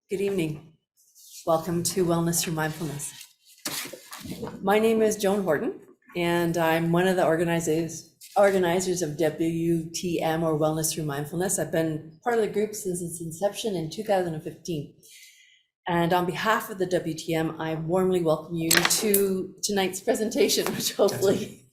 Good evening. Welcome to Wellness Through Mindfulness. My name is Joan Horton, and I'm one of the organizers of WTM, or Wellness Through Mindfulness. I've been part of the group since its inception in 2015. And on behalf of the WTM, I warmly welcome you to tonight's presentation, which hopefully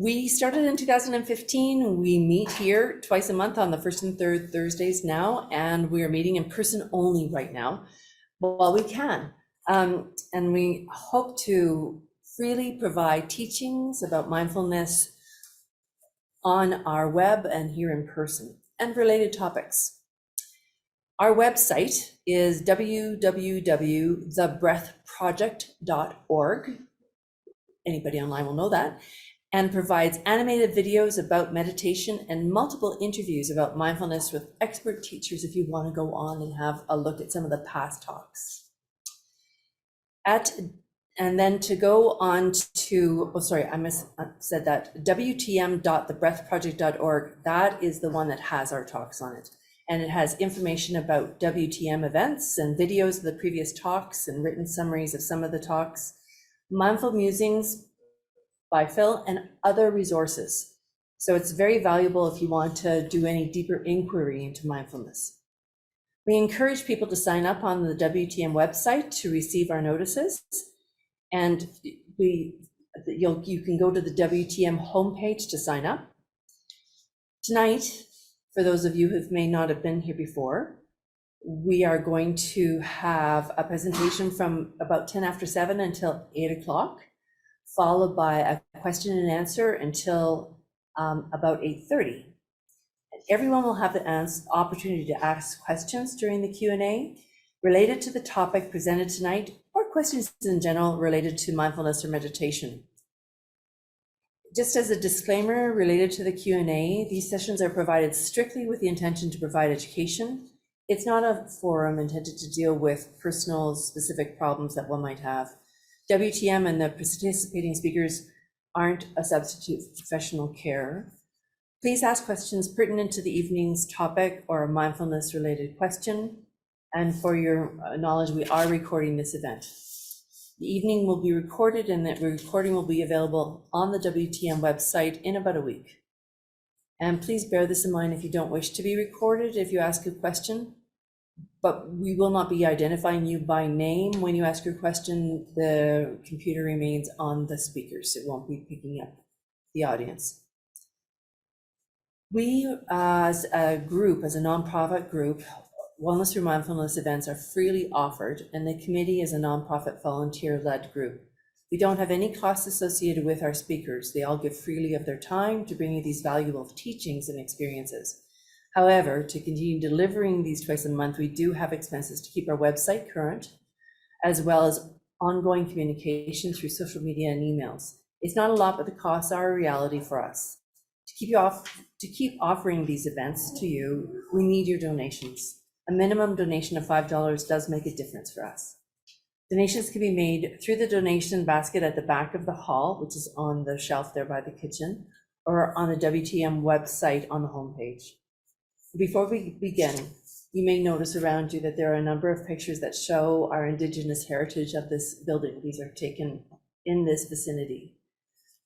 we started in 2015. We meet here twice a month on the first and third Thursdays now, and we are meeting in person only right now while we can. And we hope to freely provide teachings about mindfulness on our web and here in person and related topics. Our website is www.thebreathproject.org. Anybody online will know that. And provides animated videos about meditation and multiple interviews about mindfulness with expert teachers if you want to go on and have a look at some of the past talks. And then to go on to, said that, wtm.thebreathproject.org, that is the one that has our talks on it. And it has information about WTM events and videos of the previous talks and written summaries of some of the talks, mindful musings by Phil, and other resources. So it's very valuable if you want to do any deeper inquiry into mindfulness. We encourage people to sign up on the WTM website to receive our notices. And you can go to the WTM homepage to sign up. Tonight, for those of you who may not have been here before, we are going to have a presentation from about 10 after 7 until 8 o'clock. Followed by a question and answer until about 8:30. Everyone will have the opportunity to ask questions during the Q&A related to the topic presented tonight, or questions in general related to mindfulness or meditation. Just as a disclaimer related to the Q&A, these sessions are provided strictly with the intention to provide education. It's not a forum intended to deal with personal specific problems that one might have. WTM and the participating speakers aren't a substitute for professional care. Please ask questions pertinent to the evening's topic or a mindfulness related question. And for your knowledge, we are recording this event. The evening will be recorded, and that recording will be available on the WTM website in about a week. And please bear this in mind if you don't wish to be recorded if you ask a question. But we will not be identifying you by name when you ask your question. The computer remains on the speakers. It won't be picking up the audience. We, as a group, as a nonprofit group, Wellness Through Mindfulness events are freely offered, and the committee is a nonprofit volunteer-led group. We don't have any costs associated with our speakers. They all give freely of their time to bring you these valuable teachings and experiences. However, to continue delivering these twice a month, we do have expenses to keep our website current, as well as ongoing communication through social media and emails. It's not a lot, but the costs are a reality for us. To keep offering these events to you, we need your donations. A minimum donation of $5 does make a difference for us. Donations can be made through the donation basket at the back of the hall, which is on the shelf there by the kitchen, or on the WTM website on the homepage. Before we begin, you may notice around you that there are a number of pictures that show our Indigenous heritage of this building. These are taken in this vicinity.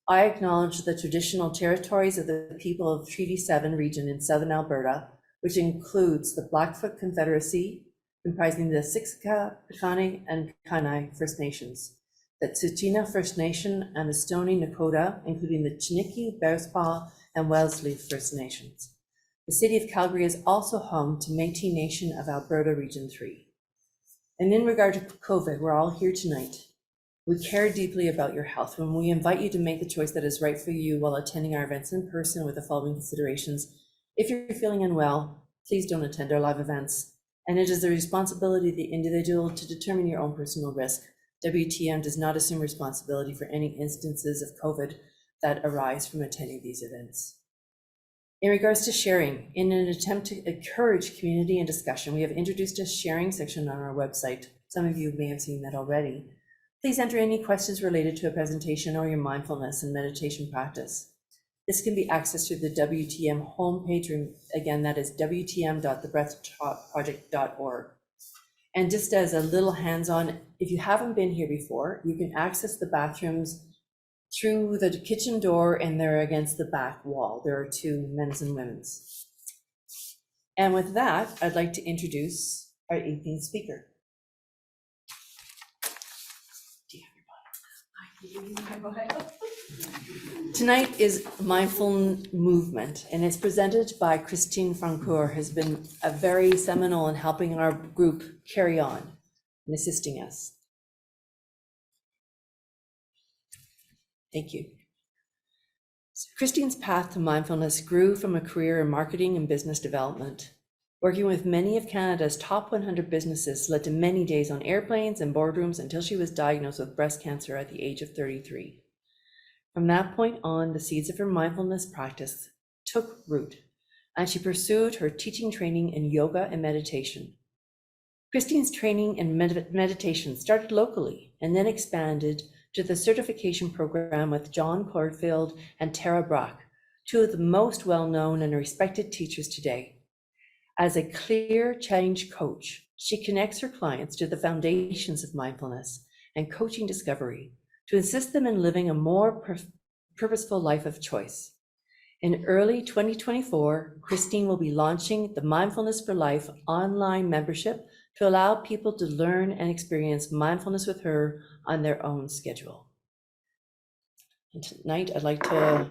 I acknowledge the traditional territories of the people of Treaty 7 region in southern Alberta, which includes the Blackfoot Confederacy, comprising the Siksika, Piikani, and Kainai First Nations, the Tsuut'ina First Nation, and the Stoney Nakoda, including the Chiniki, Bearspaw, and Wellesley First Nations. The city of Calgary is also home to Métis Nation of Alberta Region 3. And in regard to COVID, we're all here tonight. We care deeply about your health when we invite you to make the choice that is right for you while attending our events in person with the following considerations. If you're feeling unwell, please don't attend our live events. And it is the responsibility of the individual to determine your own personal risk. WTM does not assume responsibility for any instances of COVID that arise from attending these events. In regards to sharing, in an attempt to encourage community and discussion, we have introduced a sharing section on our website. Some of you may have seen that already. Please enter any questions related to a presentation or your mindfulness and meditation practice. This can be accessed through the WTM homepage. Again, that is wtm.thebreathproject.org. And just as a little hands-on, if you haven't been here before, you can access the bathrooms through the kitchen door, and they're against the back wall. There are two men's and women's. And with that, I'd like to introduce our evening speaker. Tonight is Mindful Movement, and it's presented by Christine Francoeur, who has been a very seminal in helping our group carry on and assisting us. Thank you. So Christine's path to mindfulness grew from a career in marketing and business development. Working with many of Canada's top 100 businesses led to many days on airplanes and boardrooms until she was diagnosed with breast cancer at the age of 33. From that point on, the seeds of her mindfulness practice took root, and she pursued her teaching training in yoga and meditation. Christine's training in meditation started locally and then expanded to the certification program with John Cordfield and Tara Brock, two of the most well-known and respected teachers today. As a clear change coach, she connects her clients to the foundations of mindfulness and coaching discovery to assist them in living a more purposeful life of choice. In early 2024, Christine will be launching the Mindfulness for Life online membership to allow people to learn and experience mindfulness with her on their own schedule. And tonight, I'd like to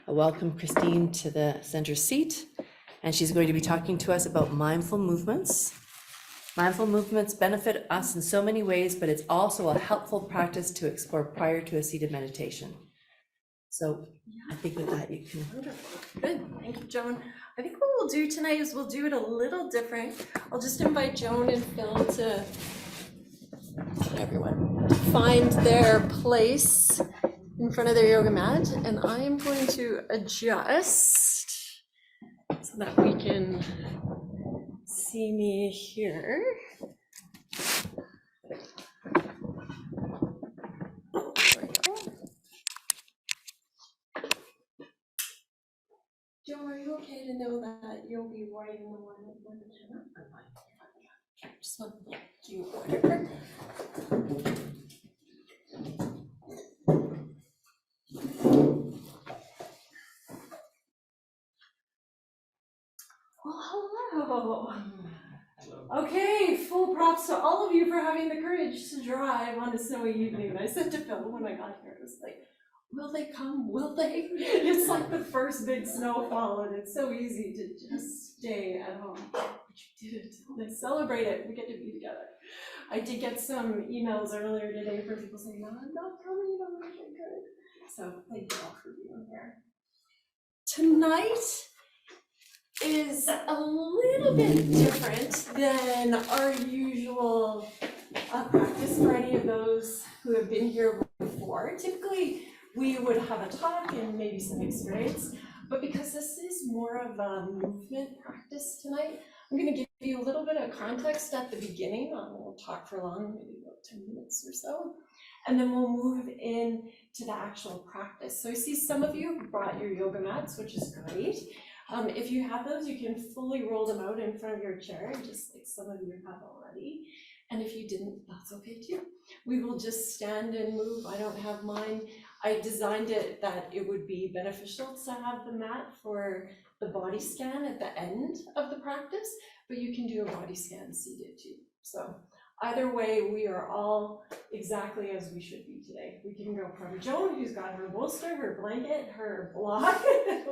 welcome Christine to the center seat, and she's going to be talking to us about mindful movements. Mindful movements benefit us in so many ways, but it's also a helpful practice to explore prior to a seated meditation. So I think with that, you can. Wonderful. Good. Thank you, Joan. I think what we'll do tonight is we'll do it a little different. I'll just invite Joan and Phil to everyone find their place in front of their yoga mat, and I am going to adjust so that we can see me here. Joan, are you okay to know that you'll be right in the one with the camera? Okay, just want to do order. Well, hello. Okay, full props to all of you for having the courage to drive on a snowy evening. I said to Phil when I got here, I was like, will they come? Will they? It's like the first big snowfall, and it's so easy to just stay at home. But you did it. Let's celebrate it. We get to be together. I did get some emails earlier today from people saying, no, I'm not coming. I'm not good. So thank you all for being here. Tonight is a little bit different than our usual practice for any of those who have been here before. Typically, we would have a talk and maybe some experience, but because this is more of a movement practice tonight, I'm going to give you a little bit of context at the beginning. I won't talk for long, maybe about 10 minutes or so, and then we'll move in to the actual practice. So I see some of you brought your yoga mats, which is great. If you have those, you can fully roll them out in front of your chair, just like some of you have already. And if you didn't, that's okay too. We will just stand and move. I don't have mine. I designed it that it would be beneficial to have the mat for the body scan at the end of the practice, but you can do a body scan seated too. So either way, we are all exactly as we should be today. We can go from Joan, who's got her bolster, her blanket, her block,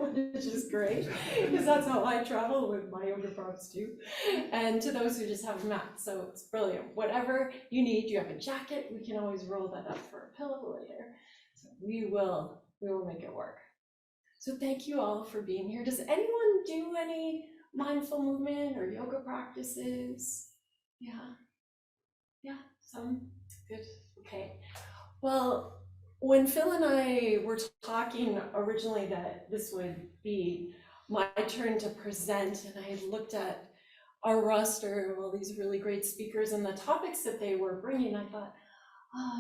which is great, because that's how I travel with my yoga props too, and to those who just have a mat. So it's brilliant. Whatever you need, you have a jacket, we can always roll that up for a pillow later. So we will make it work. So thank you all for being here. Does anyone do any mindful movement or yoga practices? Yeah, some good. Okay. Well, when Phil and I were talking originally that this would be my turn to present, and I had looked at our roster of all these really great speakers and the topics that they were bringing, I thought,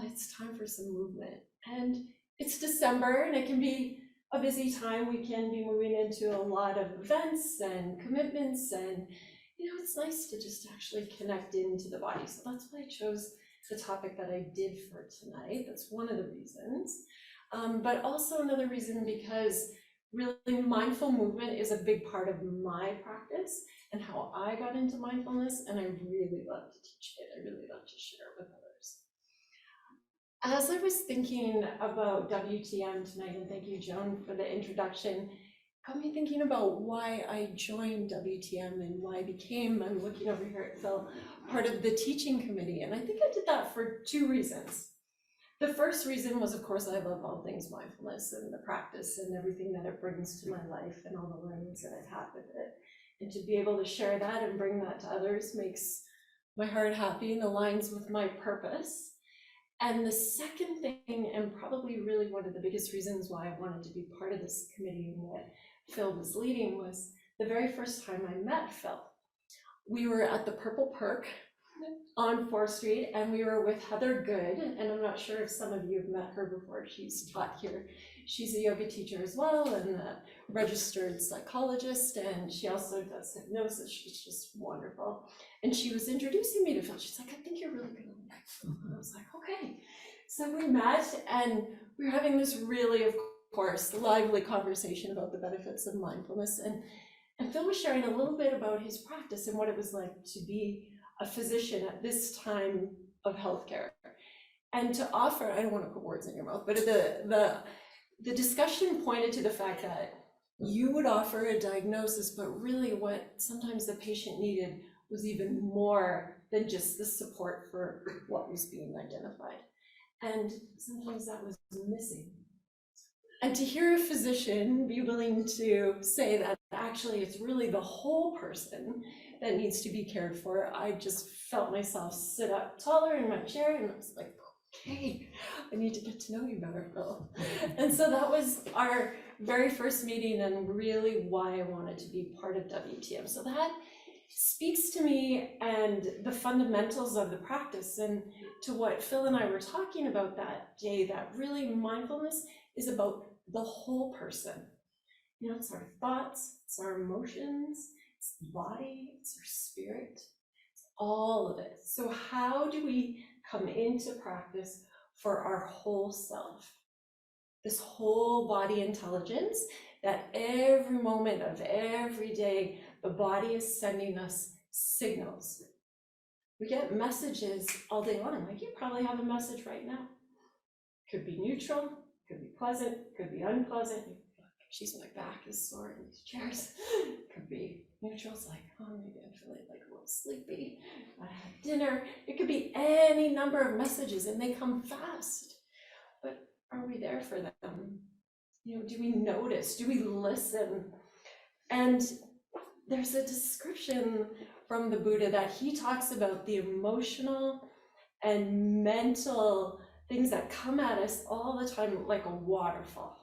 it's time for some movement. And it's December, and it can be a busy time. We can be moving into a lot of events and commitments, and it's nice to just actually connect into the body. So that's why I chose the topic that I did for tonight. That's one of the reasons. But also another reason because really mindful movement is a big part of my practice and how I got into mindfulness, and I really love to teach it. I really love to share it with others. As I was thinking about WTM tonight, and thank you, Joan, for the introduction, got me thinking about why I joined WTM and why I became, I'm looking over here at Phil, part of the teaching committee. And I think I did that for 2 reasons. The first reason was, of course, I love all things mindfulness and the practice and everything that it brings to my life and all the learnings that I've had with it. And to be able to share that and bring that to others makes my heart happy and aligns with my purpose. And the second thing, and probably really one of the biggest reasons why I wanted to be part of this committee and what Phil was leading, was the very first time I met Phil. We were at the Purple Perk on 4th Street, and we were with Heather Good, and I'm not sure if some of you have met her before. She's taught here. She's a yoga teacher as well and a registered psychologist, and she also does hypnosis. She's just wonderful. And she was introducing me to Phil. She's like, I think you're really gonna like Phil. And I was like, okay. So we met, and we were having this really, of course, lively conversation about the benefits of mindfulness. And Phil was sharing a little bit about his practice and what it was like to be a physician at this time of healthcare. And to offer, I don't want to put words in your mouth, but the discussion pointed to the fact that you would offer a diagnosis, but really what sometimes the patient needed was even more than just the support for what was being identified. And sometimes that was missing. And to hear a physician be willing to say that actually it's really the whole person that needs to be cared for, I just felt myself sit up taller in my chair, and I was like, okay, I need to get to know you better, Phil. And so that was our very first meeting, and really why I wanted to be part of WTM. So that speaks to me and the fundamentals of the practice, and to what Phil and I were talking about that day, that really mindfulness is about the whole person. It's our thoughts, it's our emotions, it's the body, it's our spirit, it's all of it. So how do we come into practice for our whole self? This whole body intelligence that every moment of every day, the body is sending us signals. We get messages all day long. Like, you probably have a message right now. Could be neutral, could be pleasant, could be unpleasant. Jeez, my back is sore in these chairs. Could be neutral, it's like, oh, maybe I'm feeling like a little sleepy. I had dinner. It could be any number of messages, and they come fast. But are we there for them? Do we notice? Do we listen? And there's a description from the Buddha that he talks about the emotional and mental things that come at us all the time like a waterfall.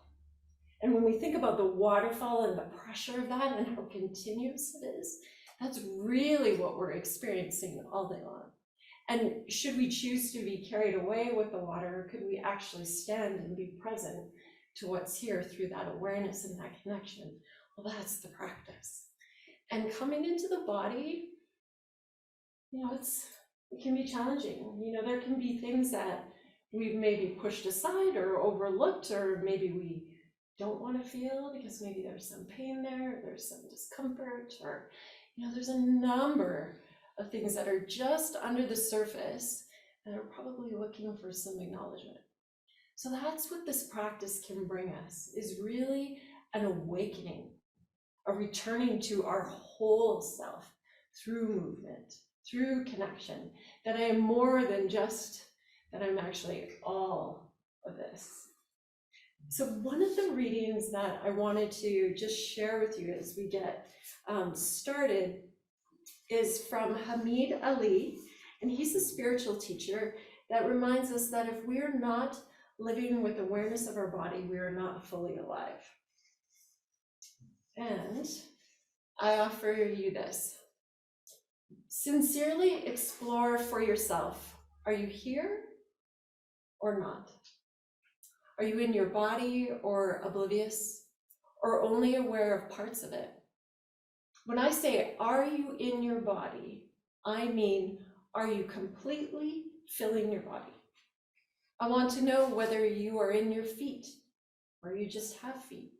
And when we think about the waterfall and the pressure of that and how continuous it is, that's really what we're experiencing all day long. And should we choose to be carried away with the water, or could we actually stand and be present to what's here through that awareness and that connection? Well, that's the practice. And coming into the body, it can be challenging. There can be things that we've maybe pushed aside or overlooked, or maybe we don't want to feel because maybe there's some pain there, there's some discomfort, or there's a number of things that are just under the surface that are probably looking for some acknowledgement. So that's what this practice can bring us, is really an awakening, a returning to our whole self through movement, through connection, that I am more than just, that I'm actually all of this. So one of the readings that I wanted to just share with you as we get started is from Hamid Ali, and he's a spiritual teacher that reminds us that if we're not living with awareness of our body, we are not fully alive. And I offer you this. Sincerely explore for yourself. Are you here or not? Are you in your body or oblivious, or only aware of parts of it? When I say, are you in your body, I mean, are you completely filling your body? I want to know whether you are in your feet, or you just have feet.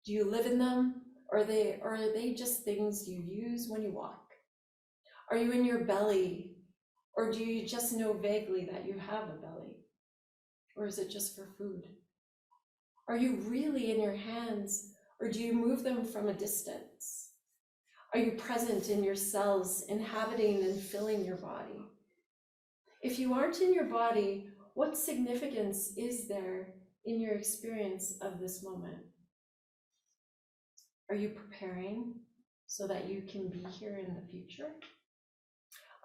Do you live in them, or are they just things you use when you walk? Are you in your belly, or do you just know vaguely that you have a belly? Or is it just for food? Are you really in your hands, or do you move them from a distance? Are you present in your cells, inhabiting and filling your body? If you aren't in your body, what significance is there in your experience of this moment? Are you preparing so that you can be here in the future?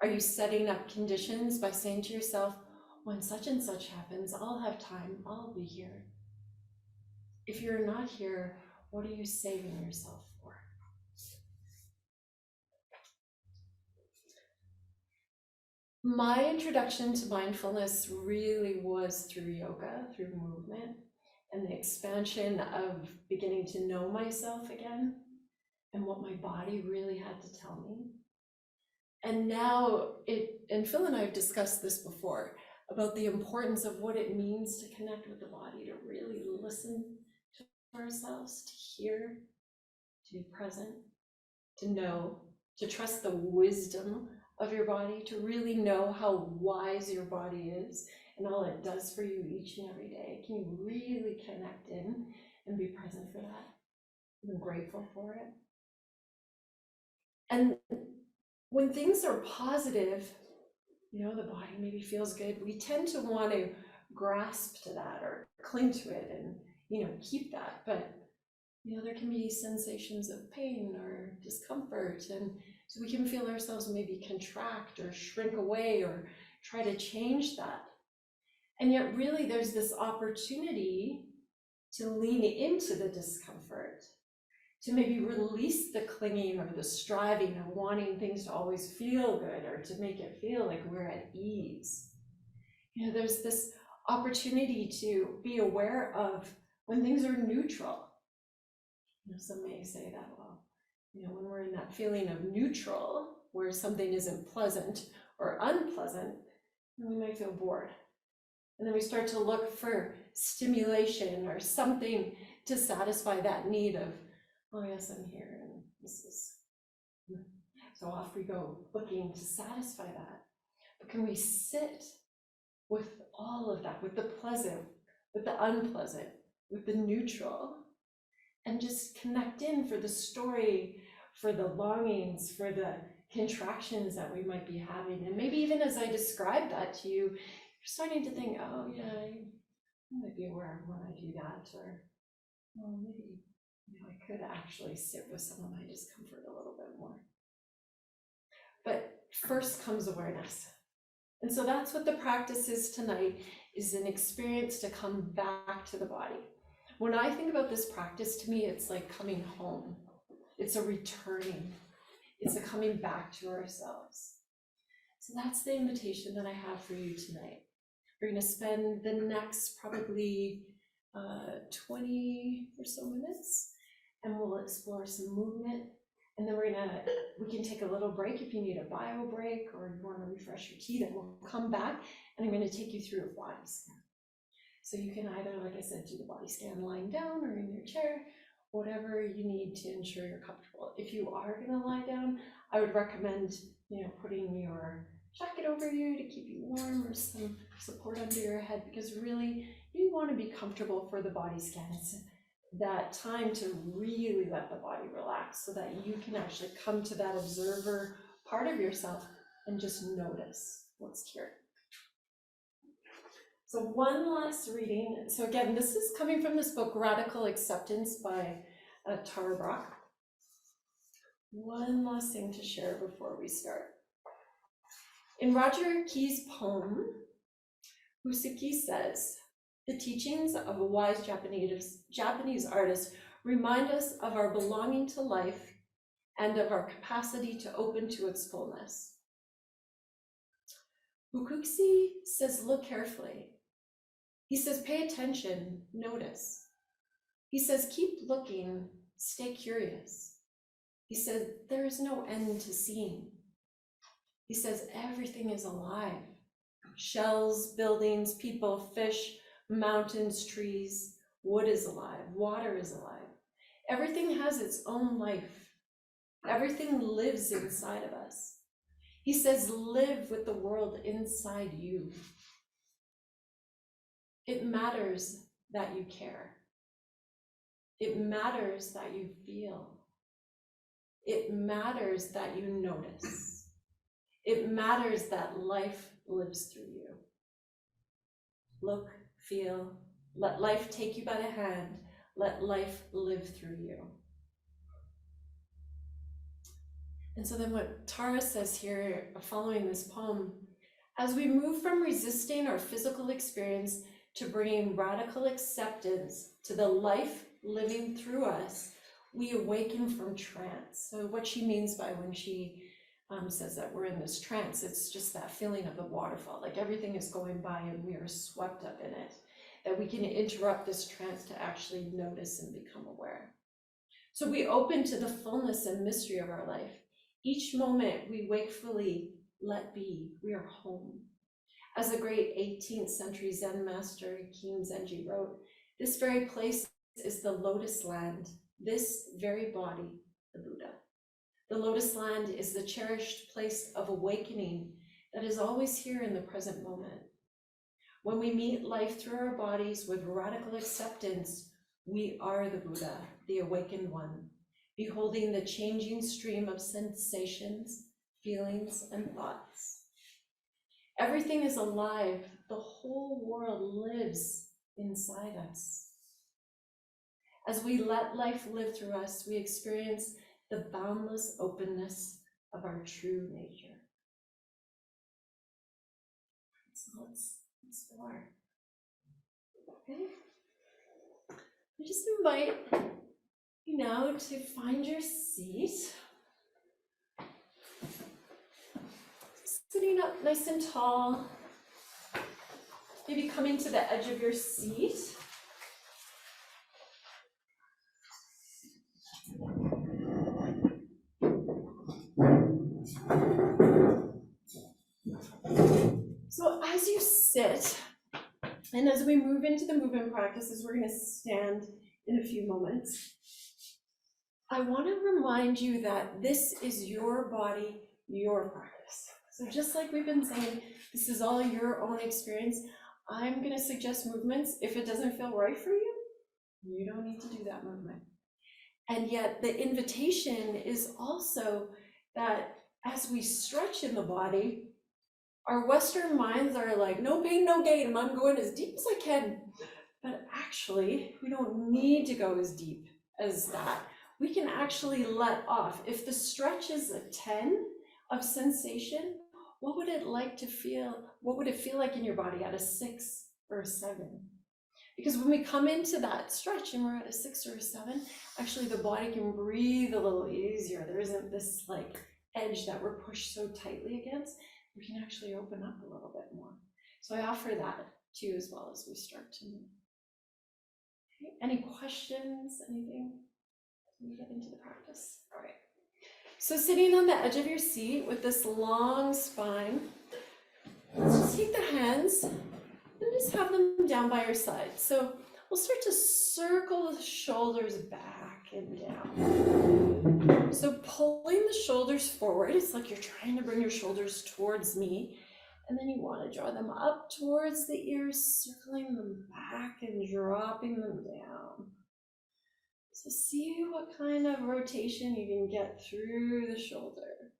Are you setting up conditions by saying to yourself, when such and such happens, I'll have time, I'll be here? If you're not here, what are you saving yourself for? My introduction to mindfulness really was through yoga, through movement, and the expansion of beginning to know myself again and what my body really had to tell me. And now and Phil and I have discussed this before, about the importance of what it means to connect with the body, to really listen to ourselves, to hear, to be present, to know, to trust the wisdom of your body, to really know how wise your body is and all it does for you each and every day. Can you really connect in and be present for that? I'm grateful for it. And when things are positive, the body maybe feels good, we tend to want to grasp to that or cling to it and, keep that. But, there can be sensations of pain or discomfort. And so we can feel ourselves maybe contract or shrink away or try to change that. And yet really there's this opportunity to lean into the discomfort, to maybe release the clinging or the striving of wanting things to always feel good or to make it feel like we're at ease. There's this opportunity to be aware of when things are neutral. Some may say that, well, when we're in that feeling of neutral, where something isn't pleasant or unpleasant, we might feel bored. And then we start to look for stimulation or something to satisfy that need of, oh yes, I'm here and this is, so off we go looking to satisfy that. But can we sit with all of that, with the pleasant, with the unpleasant, with the neutral, and just connect in for the story, for the longings, for the contractions that we might be having? And maybe even as I describe that to you, you're starting to think, oh yeah, I might be aware of when I do that, or well, maybe I could actually sit with some of my discomfort a little bit more. But first comes awareness. And so that's what the practice is tonight, is an experience to come back to the body. When I think about this practice, to me, it's like coming home. It's a returning. It's a coming back to ourselves. So that's the invitation that I have for you tonight. We're going to spend the next probably 20 or so minutes, and we'll explore some movement. And then we can take a little break if you need a bio break or you want to refresh your tea. Then we'll come back and I'm going to take you through a body scan. So you can either, like I said, do the body scan lying down or in your chair, whatever you need to ensure you're comfortable. If you are going to lie down, I would recommend, putting your jacket over you to keep you warm, or some support under your head, because really you want to be comfortable for the body scan. It's that time to really let the body relax so that you can actually come to that observer part of yourself and just notice what's here. So one last reading. So again, this is coming from this book, Radical Acceptance by Tara Brach. One last thing to share before we start. In Roger Key's poem, Usuki says, the teachings of a wise Japanese artist remind us of our belonging to life and of our capacity to open to its fullness. Ukuksi says, look carefully. He says, pay attention, notice. He says, keep looking, stay curious. He says, there is no end to seeing. He says, everything is alive. Shells, buildings, people, fish, mountains, trees, wood is alive, water is alive. Everything has its own life. Everything lives inside of us. He says, live with the world inside you. It matters that you care. It matters that you feel. It matters that you notice. It matters that life lives through you. Look, feel, let life take you by the hand. Let life live through you. And so then what Tara says here, following this poem, as we move from resisting our physical experience to bringing radical acceptance to the life living through us, we awaken from trance. So what she means by when she says that we're in this trance, it's just that feeling of the waterfall, like everything is going by and we are swept up in it, that we can interrupt this trance to actually notice and become aware. So we open to the fullness and mystery of our life. Each moment we wakefully let be, we are home. As the great 18th century Zen master Keen Zenji wrote, this very place is the lotus land, this very body, the Buddha. The lotus land is the cherished place of awakening that is always here in the present moment. When we meet life through our bodies with radical acceptance, we are the Buddha, the awakened one, beholding the changing stream of sensations, feelings, and thoughts. Everything is alive. The whole world lives inside us. As we let life live through us, we experience the boundless openness of our true nature. So let's explore. Okay. I just invite you now to find your seat. Sitting up nice and tall. Maybe coming to the edge of your seat. So as you sit, and as we move into the movement practices, we're going to stand in a few moments. I want to remind you that this is your body, your practice. So just like we've been saying, this is all your own experience. I'm going to suggest movements. If it doesn't feel right for you, you don't need to do that movement. And yet the invitation is also that as we stretch in the body, our Western minds are like, no pain, no gain, I'm going as deep as I can. But actually, we don't need to go as deep as that. We can actually let off. If the stretch is a 10 of sensation, what would it like to feel? What would it feel like in your body at a 6 or a 7? Because when we come into that stretch and we're at a 6 or a 7, actually the body can breathe a little easier. There isn't this like edge that we're pushed so tightly against. We can actually open up a little bit more. So I offer that to you as well as we start to move. Okay. Any questions, anything as we get into the practice? All right. So sitting on the edge of your seat with this long spine, let's just take the hands and just have them down by your side. So we'll start to circle the shoulders back and down. So pulling the shoulders forward, it's like you're trying to bring your shoulders towards me. And then you want to draw them up towards the ears, circling them back and dropping them down. So see what kind of rotation you can get through the shoulder.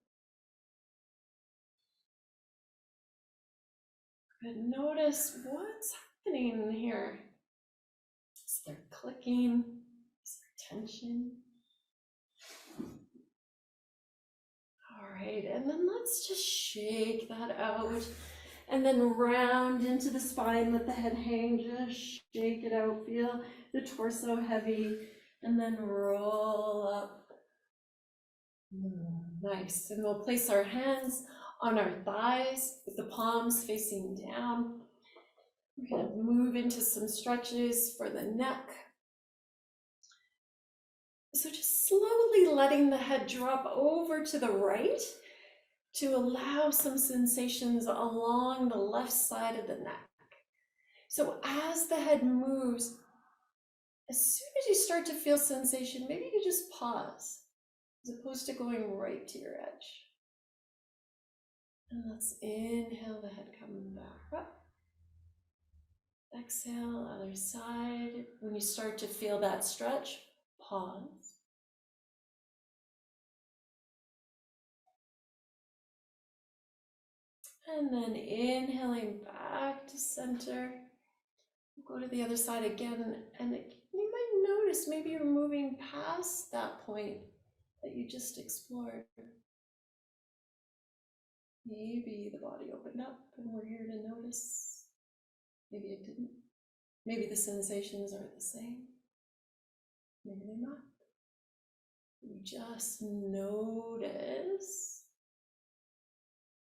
Good. Notice what's happening here. Is there clicking? Is there tension? All right, and then let's just shake that out. And then round into the spine, let the head hang, just shake it out. Feel the torso heavy, and then roll up. Nice, and we'll place our hands on our thighs with the palms facing down. We're gonna move into some stretches for the neck. So just slowly letting the head drop over to the right to allow some sensations along the left side of the neck. So as the head moves, as soon as you start to feel sensation, maybe you just pause as opposed to going right to your edge. And let's inhale the head coming back up. Exhale, other side. When you start to feel that stretch, pause. And then inhaling back to center. Go to the other side again, and you might notice maybe you're moving past that point that you just explored. Maybe the body opened up and we're here to notice. Maybe it didn't. Maybe the sensations are the same. Maybe they're not. You just notice.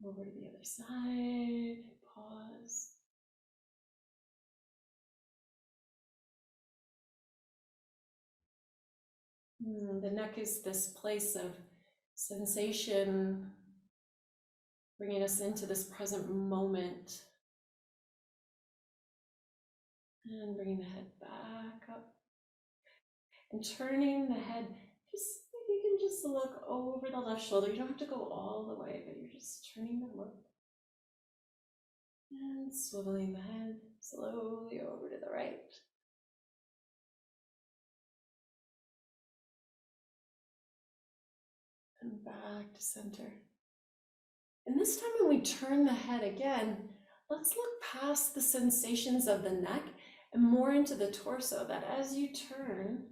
Over to the other side, pause. The neck is this place of sensation, bringing us into this present moment. And bringing the head back up. And turning the head, just you can just look over the left shoulder. You don't have to go all the way, but you're just turning the look. And swiveling the head slowly over to the right. And back to center. And this time when we turn the head again, let's look past the sensations of the neck and more into the torso, that as you turn,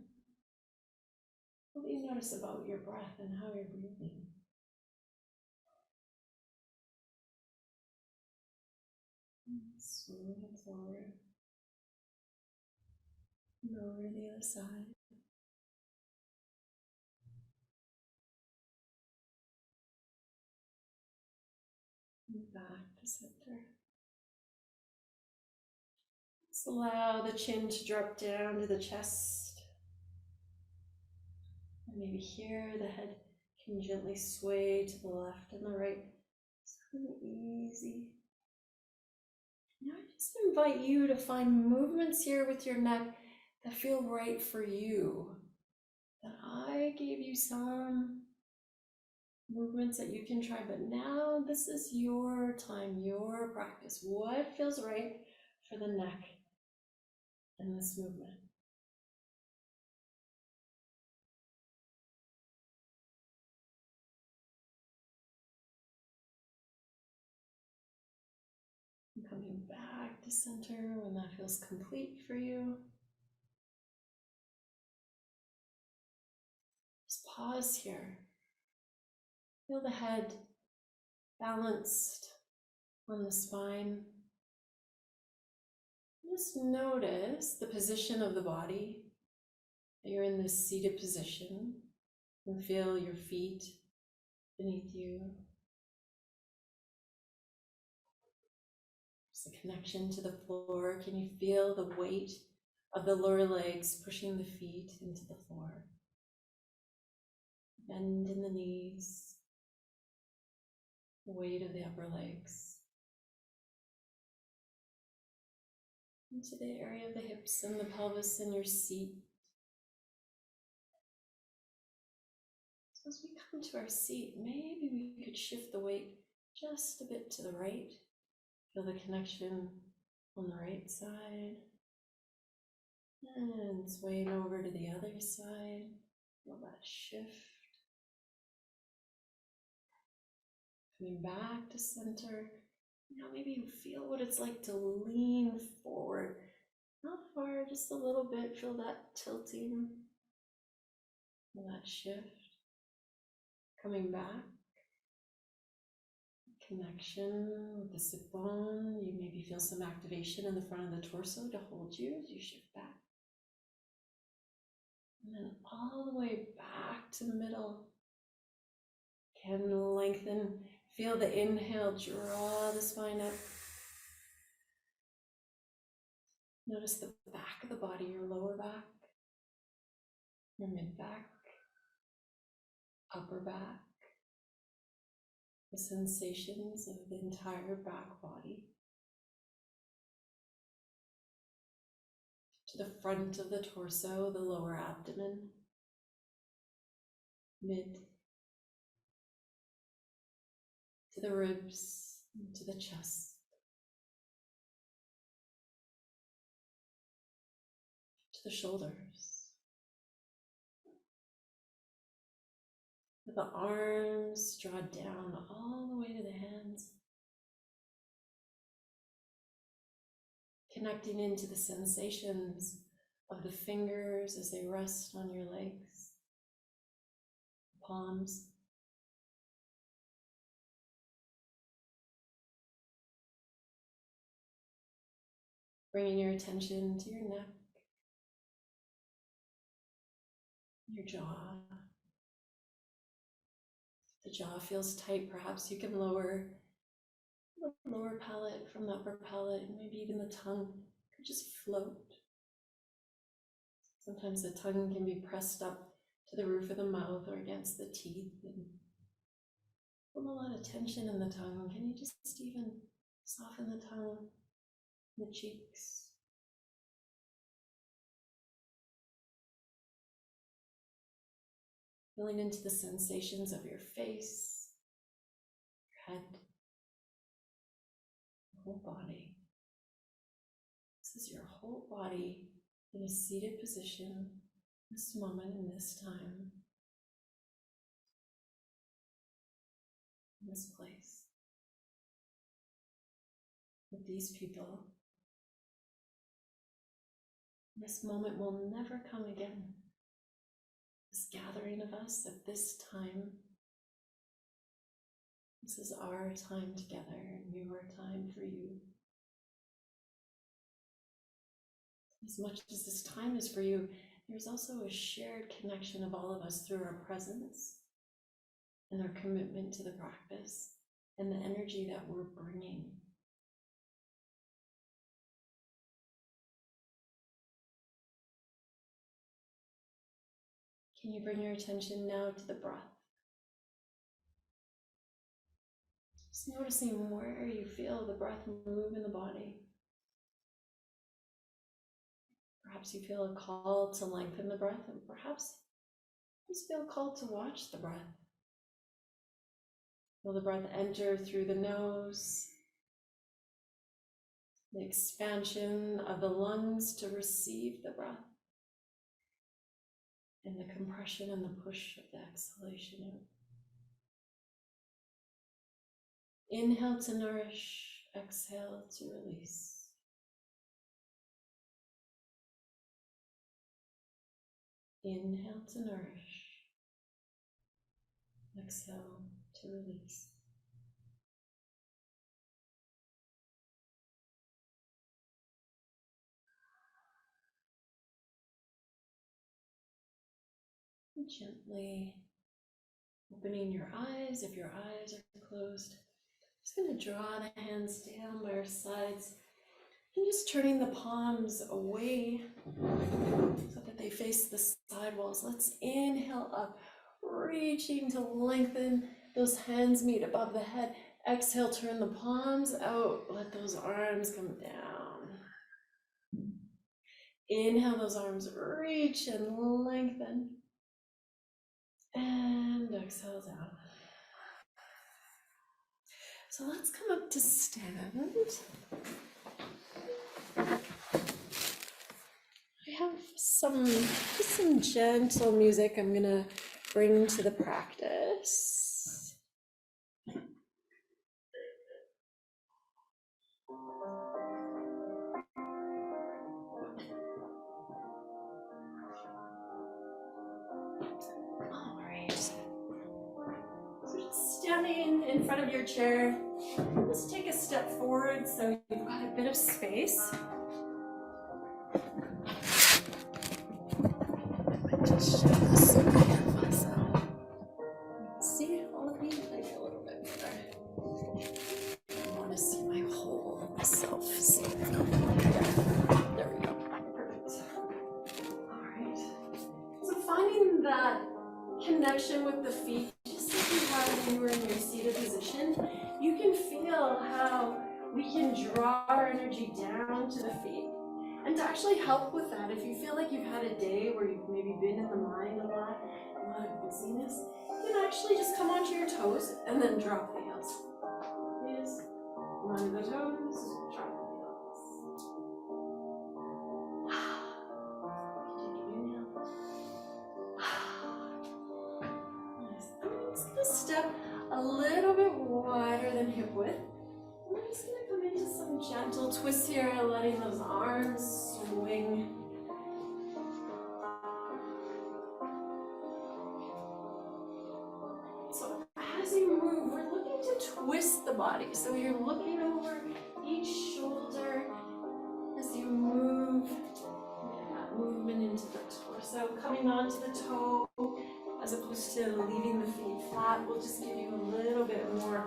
what do you notice about your breath and how you're breathing? Smooth it forward. And over to the other side. And back to center. Just allow the chin to drop down to the chest. And maybe here the head can gently sway to the left and the right. So easy. Now I just invite you to find movements here with your neck that feel right for you. That I gave you some movements that you can try, but now this is your time, your practice. What feels right for the neck in this movement? And coming back to center when that feels complete for you. Just pause here. Feel the head balanced on the spine. Just notice the position of the body. You're in this seated position. And feel your feet beneath you. Just a connection to the floor. Can you feel the weight of the lower legs pushing the feet into the floor? Bend in the knees. The weight of the upper legs. Into the area of the hips and the pelvis in your seat. So as we come to our seat, maybe we could shift the weight just a bit to the right. Feel the connection on the right side. And swaying over to the other side. Feel that shift. Coming back to center. Now maybe you feel what it's like to lean forward. Not far, just a little bit. Feel that tilting. Feel that shift. Coming back. Connection with the sit bone. You maybe feel some activation in the front of the torso to hold you as you shift back. And then all the way back to the middle. Can lengthen. Feel the inhale, draw the spine up. Notice the back of the body, your lower back, your mid back, upper back, the sensations of the entire back body. To the front of the torso, the lower abdomen, mid, to the ribs, to the chest, to the shoulders. With the arms draw down all the way to the hands, connecting into the sensations of the fingers as they rest on your legs, palms. Bringing your attention to your neck, your jaw. The jaw feels tight. Perhaps you can lower the lower palate from the upper palate, and maybe even the tongue could just float. Sometimes the tongue can be pressed up to the roof of the mouth or against the teeth, and put a lot of tension in the tongue. Can you just even soften the tongue, the cheeks? Feeling into the sensations of your face, your head, your whole body. This is your whole body in a seated position, this moment, in this time, in this place, with these people. This moment will never come again. This gathering of us at this time, this is our time together, and your time for you. As much as this time is for you, there's also a shared connection of all of us through our presence and our commitment to the practice and the energy that we're bringing. Can you bring your attention now to the breath? Just noticing where you feel the breath move in the body. Perhaps you feel a call to lengthen the breath, and perhaps you just feel called to watch the breath. Feel the breath enter through the nose, the expansion of the lungs to receive the breath, and the compression and the push of the exhalation out. Inhale to nourish, exhale to release. Inhale to nourish, exhale to release. And gently opening your eyes. If your eyes are closed, just going to draw the hands down by our sides and just turning the palms away so that they face the side walls. Let's inhale up, reaching to lengthen those hands meet above the head. Exhale, turn the palms out, let those arms come down. Inhale, those arms reach and lengthen. And exhale down. So let's come up to stand. I have some gentle music I'm gonna bring to the practice. All right. So just standing in front of your chair, just take a step forward so you've got a bit of space. Just show this myself. See all of me? Maybe a little bit better. I want to see my whole self. There we go. we can draw our energy down to the feet. And to actually help with that, if you feel like you've had a day where you've maybe been in the mind a lot of busyness, you can actually just come onto your toes and then drop the heels. Yes. Come onto the toes, drop the heels. Take an inhale. Nice. I'm just gonna step a little bit wider than hip width. We're just gonna come into some gentle twists here, letting those arms swing. So as you move, we're looking to twist the body. So you're looking over each shoulder as you move. That movement into the torso, coming onto the toe, as opposed to leaving the feet flat, will just give you a little bit more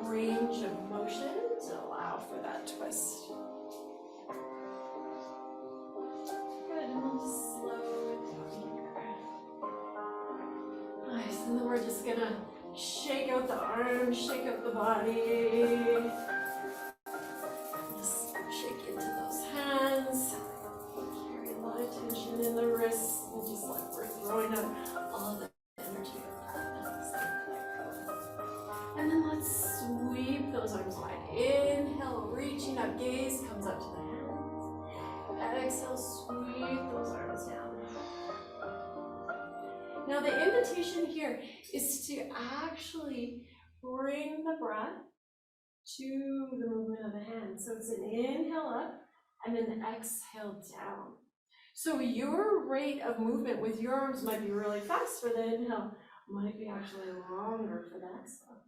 range of motion to allow for that twist. Good, and we'll just slow it down here. Nice, and then we're just gonna shake out the arms, shake out the body. Just shake into those hands. Carry a lot of tension in the wrists, and just like we're throwing out all the energy of that. And then let's sweep those arms wide. Inhale, reaching up, gaze comes up to the hands. Exhale, sweep those arms down. Now the invitation here is to actually bring the breath to the movement of the hands. So it's an inhale up and an exhale down. So your rate of movement with your arms might be really fast for the inhale, might be actually longer for the exhale.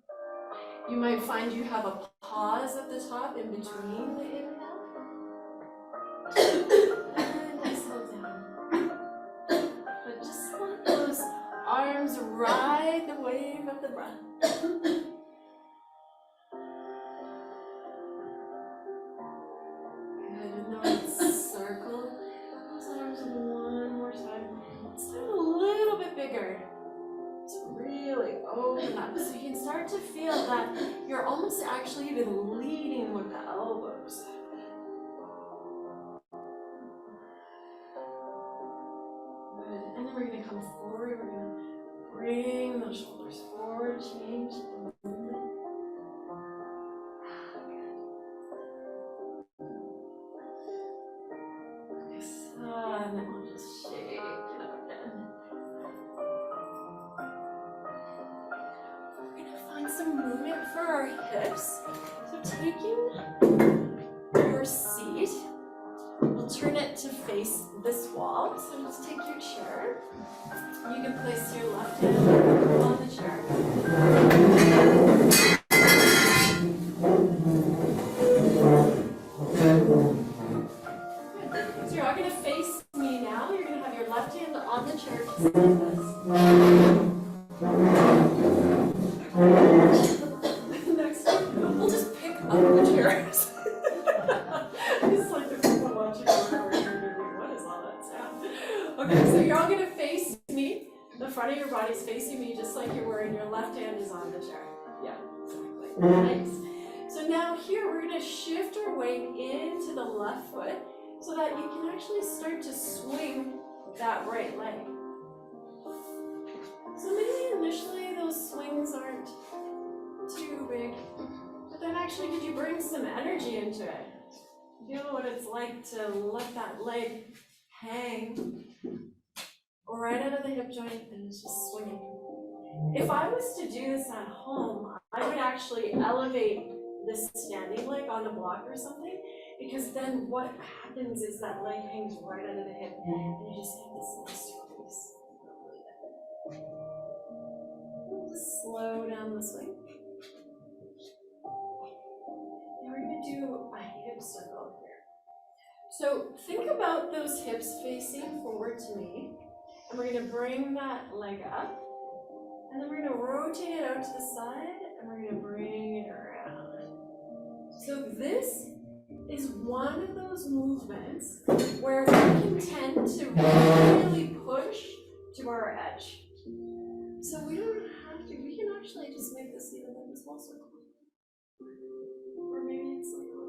You might find you have a pause at the top in between the inhale and exhale down. But just let those arms ride the wave of the breath. Good, and now let's circle those arms one more time. Let's do it a little bit bigger. To really open up, so you can start to feel that you're almost actually even leading with the elbows. Good, and then we're going to come forward, we're going to bring those shoulders forward, change the movement. Nice, and then we'll just shake it up again. Some movement for our hips. So taking your seat, we'll turn it to face this wall. So just take your chair. You can place your left hand on the chair. Good. So you're all going to face me now. You're going to have your left hand on the chair just like this. Next time, we'll just pick up the chairs. It's like the people watching over here doing, what is all that sound? Okay, so you're all going to face me. The front of your body's facing me just like you were, and your left hand is on the chair. Yeah, exactly. Nice. So now here, we're going to shift our weight into the left foot so that you can actually start to swing that right leg. So maybe initially those swings aren't too big, but then actually could you bring some energy into it? Feel what it's like to let that leg hang right out of the hip joint and it's just swinging. If I was to do this at home, I would actually elevate this standing leg on a block or something, because then what happens is that leg hangs right out of the hip and you just have this nice release. Just slow down the swing. Now we're going to do a hip circle here. So think about those hips facing forward to me, and we're going to bring that leg up, and then we're going to rotate it out to the side, and we're going to bring it around. So this is one of those movements where we can tend to really push to our edge. So we don't have to, we can actually just make this even like a small circle. Or maybe it's like a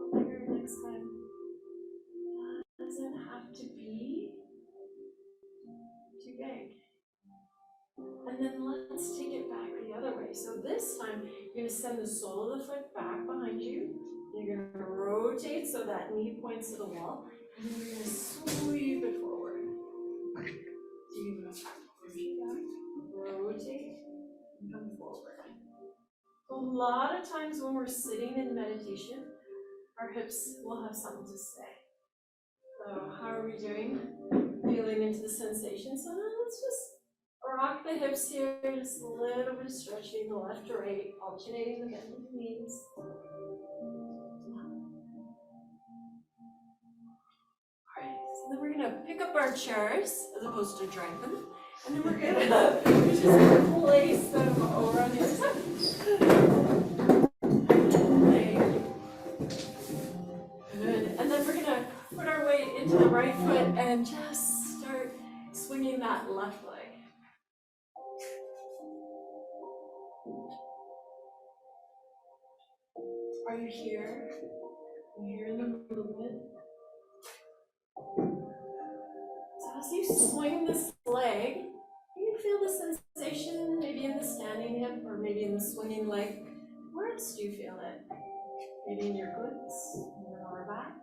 this time, you're gonna send the sole of the foot back behind you. You're gonna rotate so that knee points to the wall, and then you're gonna sweep it forward. So you're gonna push back, rotate, and come forward. A lot of times when we're sitting in meditation, our hips will have something to say. So how are we doing? Feeling into the sensation. So now let's just rock the hips here, just a little bit of stretching the left to right, alternating the bend of the knees. Alright, so then we're gonna pick up our chairs as opposed to drag them. And then we're gonna just place them over on the other side. Good. And then we're gonna put our weight into the right foot and just start swinging that left leg. Are you here? Are you hearing the movement? So as you swing this leg, you feel the sensation maybe in the standing hip or maybe in the swinging leg. Where else do you feel it? Maybe in your glutes, in your lower back.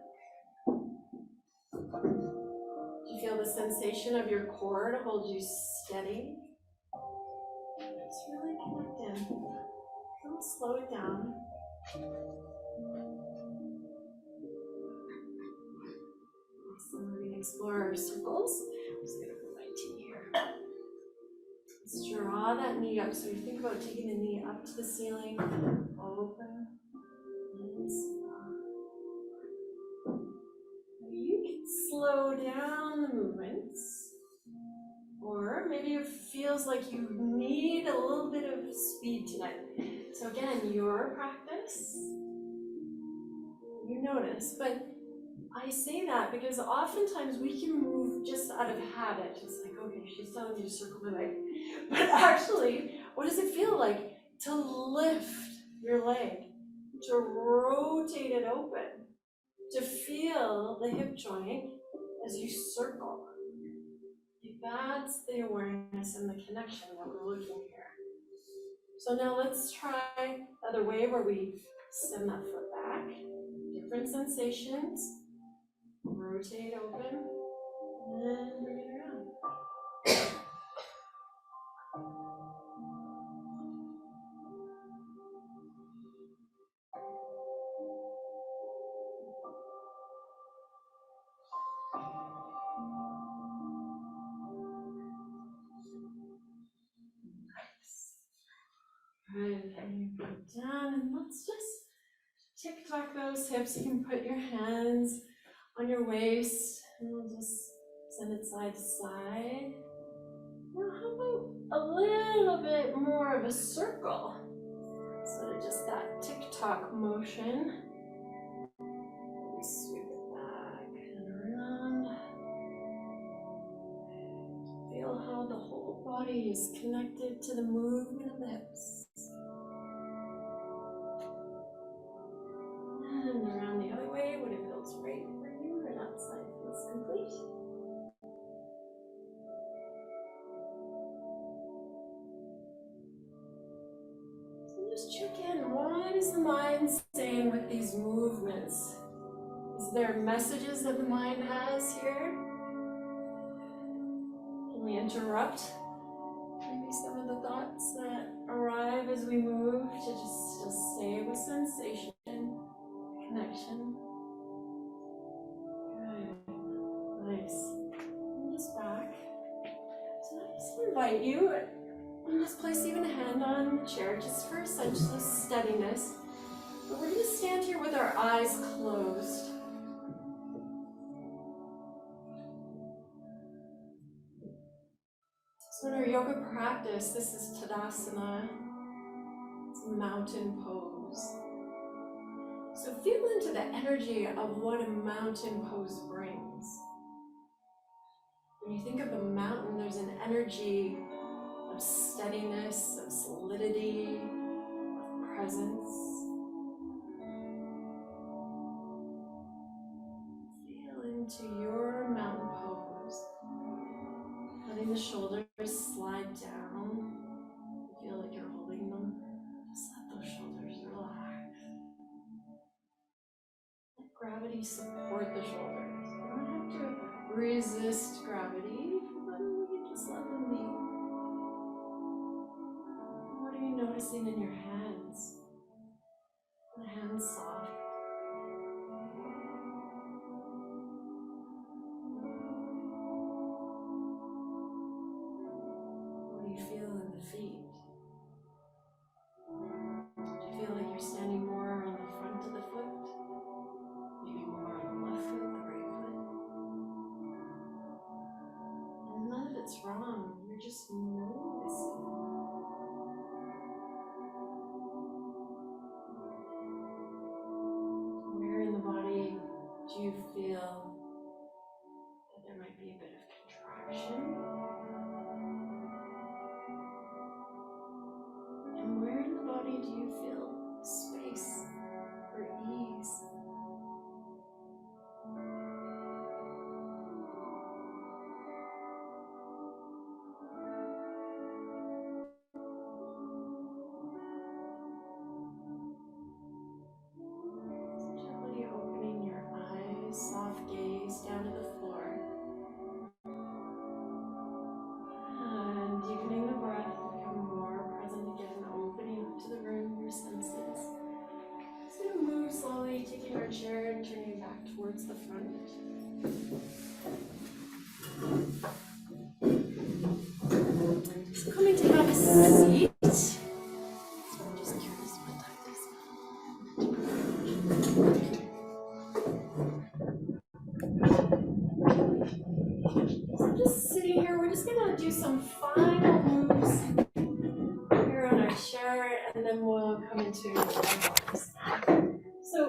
Do you feel the sensation of your core to hold you steady? Just really connect in. Don't slow it down. So we're going to explore our circles. I'm just going to put my tea here. Let's draw that knee up. So you think about taking the knee up to the ceiling, open, and stop. You can slow down the movements, or maybe it feels like you need a little bit of speed tonight. So again, your practice, you notice, but I say that because oftentimes we can move just out of habit. It's like, okay, she's telling me to circle the leg. But actually, what does it feel like to lift your leg, to rotate it open, to feel the hip joint as you circle? That's the awareness and the connection that we're looking here. So now let's try the other way where we send that foot back. Different sensations. Rotate open, and then bring it around. Nice. Good, and you put down, and let's just tick-tock those hips. You can put your hands on your waist, and we'll just send it side to side. Now how about a little bit more of a circle? So just that tick-tock motion. Sweep it back and around. Feel how the whole body is connected to the movement of the hips. And around the other way when it feels right for you, and that side feels complete. So just check in. What is the mind saying with these movements? Is there messages that the mind has here? Can we interrupt maybe some of the thoughts that arrive as we move to just stay with sensation, connection? Good. Nice. And just back. So I just invite you, and just place even a hand on the chair just for a sense of steadiness. But we're going to stand here with our eyes closed. So in our yoga practice, this is Tadasana. It's a mountain pose. So feel into the energy of what a mountain pose brings. When you think of a mountain, there's an energy of steadiness, of solidity, of presence. Feel into your mountain pose. Letting the shoulders slide down. Feel like you're holding them. maybe support the shoulders. You don't have to resist gravity, but maybe just let them be. What are you noticing in your hands? Are the hands soft? What do you feel in the feet? Do you feel like you're standing more on the front of the foot? Maybe more on the left foot, the right foot? And none of it's wrong. You're just noticing. Where in the body do you feel that there might be a bit of contraction? And where in the body do you feel space or ease? Gently opening your eyes, soft gaze down to the floor. And deepening the breath, become more present again, opening up to the room, your senses. Just gonna move slowly, taking our chair and turning back towards the front. So coming to have a seat. I'm just curious what time it is. So just sitting here, we're just gonna do some final moves here on our chair, and then we'll come into our bodies. So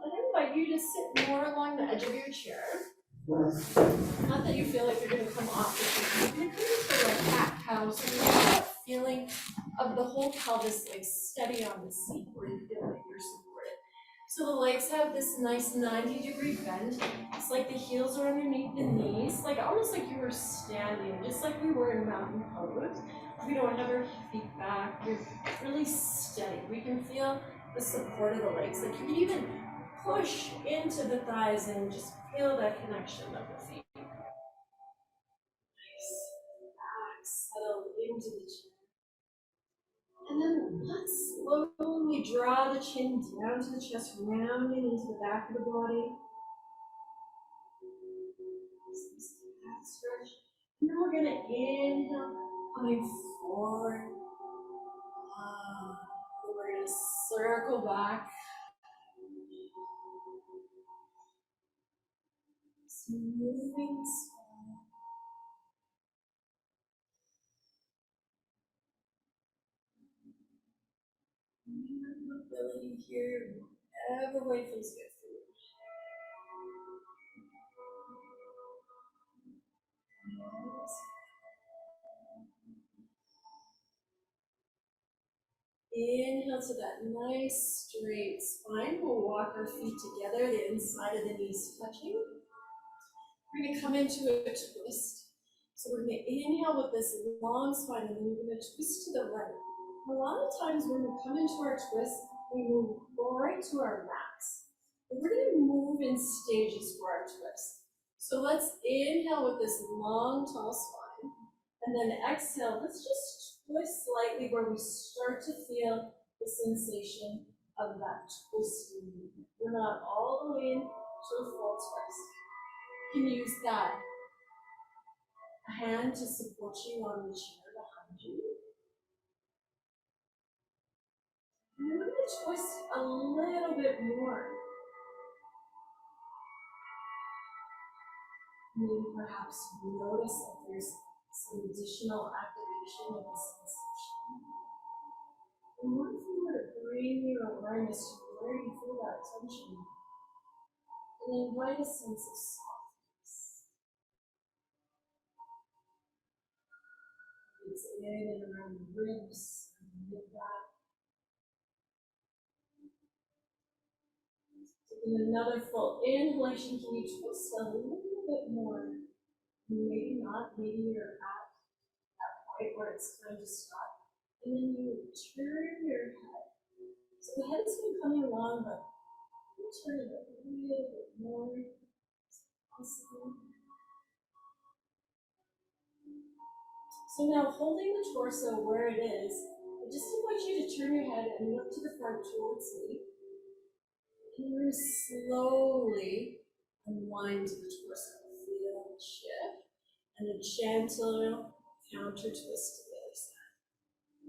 I invite you to sit more along the edge of your chair. Not that you feel like you're gonna come off the chair. You're gonna come into a cat cow, so you get that feeling of the whole pelvis like steady on the seat where you feel like you're supported. So the legs have this nice 90-degree bend. It's like the heels are underneath the knees, like almost like you were standing, just like we were in mountain pose. We don't have our feet back. You're really steady. We can feel the support of the legs. Like you can even push into the thighs and just feel that connection of the feet. Nice. Back, settle into the chin. And then let's slowly draw the chin down to the chest, rounding into the back of the body. Back stretch. And then we're going to inhale, coming forward. We're going to circle back. Moving slow. Mobility here, whatever way feels good for you. Inhale to that nice straight spine. We'll walk our feet together, the inside of the knees touching. We're going to come into a twist. So we're going to inhale with this long spine, and then we're going to twist to the right. A lot of times when we come into our twist, we move right to our mats. And we're going to move in stages for our twist. So let's inhale with this long, tall spine. And then exhale, let's just twist slightly where we start to feel the sensation of that twisting movement. We're not all the way in to a full twist. You can use that hand to support you on the chair behind you. And then we're going to twist a little bit more. Maybe perhaps you notice that there's some additional activation of the sensation. And what if you were to bring your awareness to where you feel that tension and invite a sense of softness? It's in and around the ribs and the mid-back. Taking another full inhalation, can you twist a little bit more? Maybe not, maybe you're at that point where it's time to stop. And then you turn your head. So the head's been coming along, but Turn it up a little bit more. Awesome. So now holding the torso where it is, I just want you to turn your head and look to the front towards me. And you're going to slowly unwind the torso. Feel the shift. And a gentle counter twist to the other side.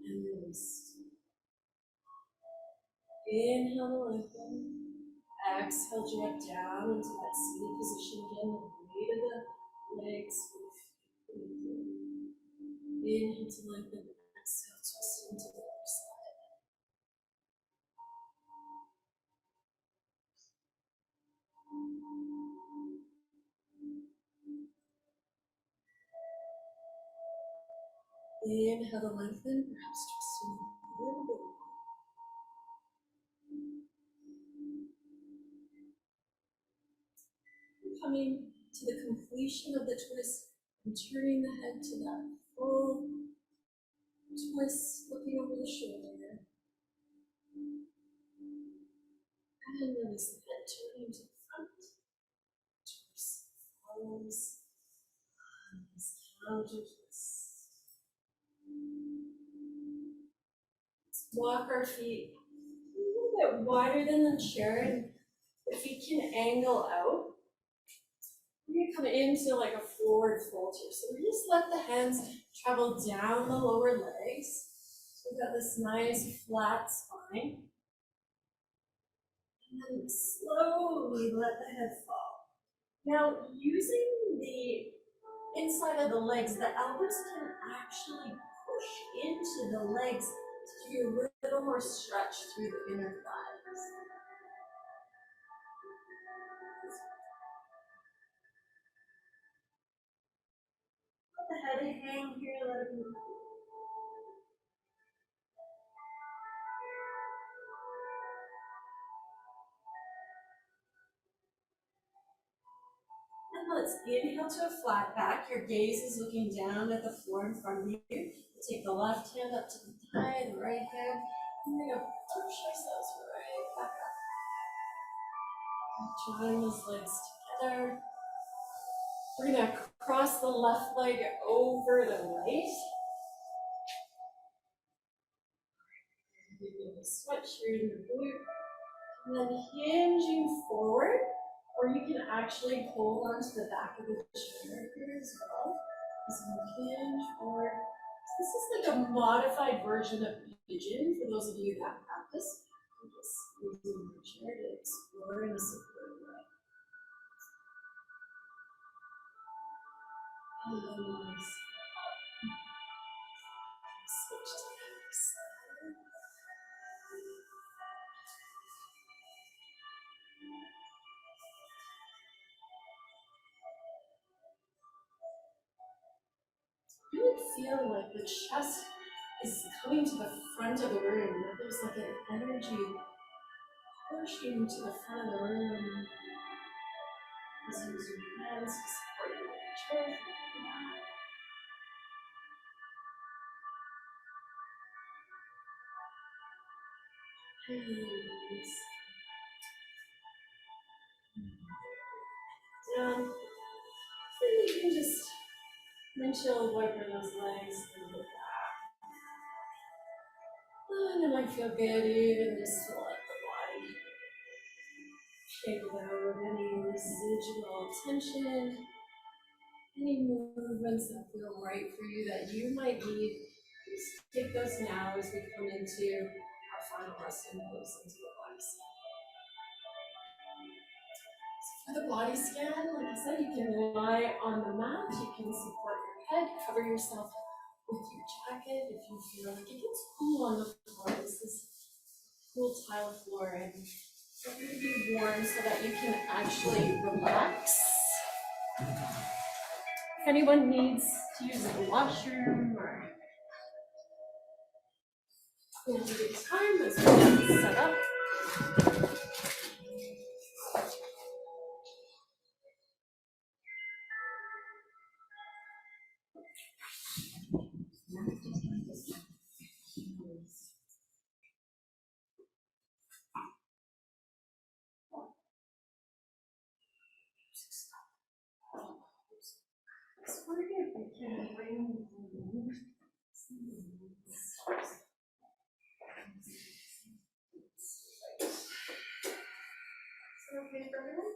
And release. Inhale to lengthen. Exhale, drop down into that seated position again. The weight of the legs. Inhale to lengthen. Exhale, twist into the other side. Inhale to lengthen, perhaps twisting a little bit more. Coming to the completion of the twist and turning the head to that full twist, looking over the shoulder. And release the head, turning to the front. Twist follows. Counter twist. Let's walk our feet a little bit wider than the chair, and the feet can angle out. We're going to come into like a forward fold here. So we just let the hands travel down the lower legs. So we've got this nice flat spine. And then slowly let the head fall. Now, using the inside of the legs, the elbows can actually push into the legs to give you a little more stretch through the inner thighs. Let the head hang here, let it move. And let's inhale to a flat back. Your gaze is looking down at the floor in front of you. Take the left hand up to the thigh, the right hand. We're going to push ourselves right back up. Drawing those legs together. We're going to cross the left leg over the right. Give you a switch here in the glute. And then hinging forward, or you can actually hold onto the back of the chair here as well. So hinge forward. So this is like a modified version of pigeon for those of you that practice. I'm just using the chair to explore in a supportive way. And then switch to the other side. Really feel like the chest is coming to the front of the room. There's like an energy pushing to the front of the room. Just use your hands to support your chair. Release. Down. And you can just windshield wiper those legs through the back. And it might feel good even just to let the body shake it out. Any residual tension, any movements that feel right for you that you might need, just take those now as we come into our final resting pose into the body scan. So for the body scan, like I said, you can lie on the mat, you can support your head, cover yourself with your jacket if you feel like it gets cool on the floor. This is cool tile floor, and it's going to be warm so that you can actually relax. If anyone needs to use the washroom or a good time as we get set up. So we're gonna begin bringing okay for everyone?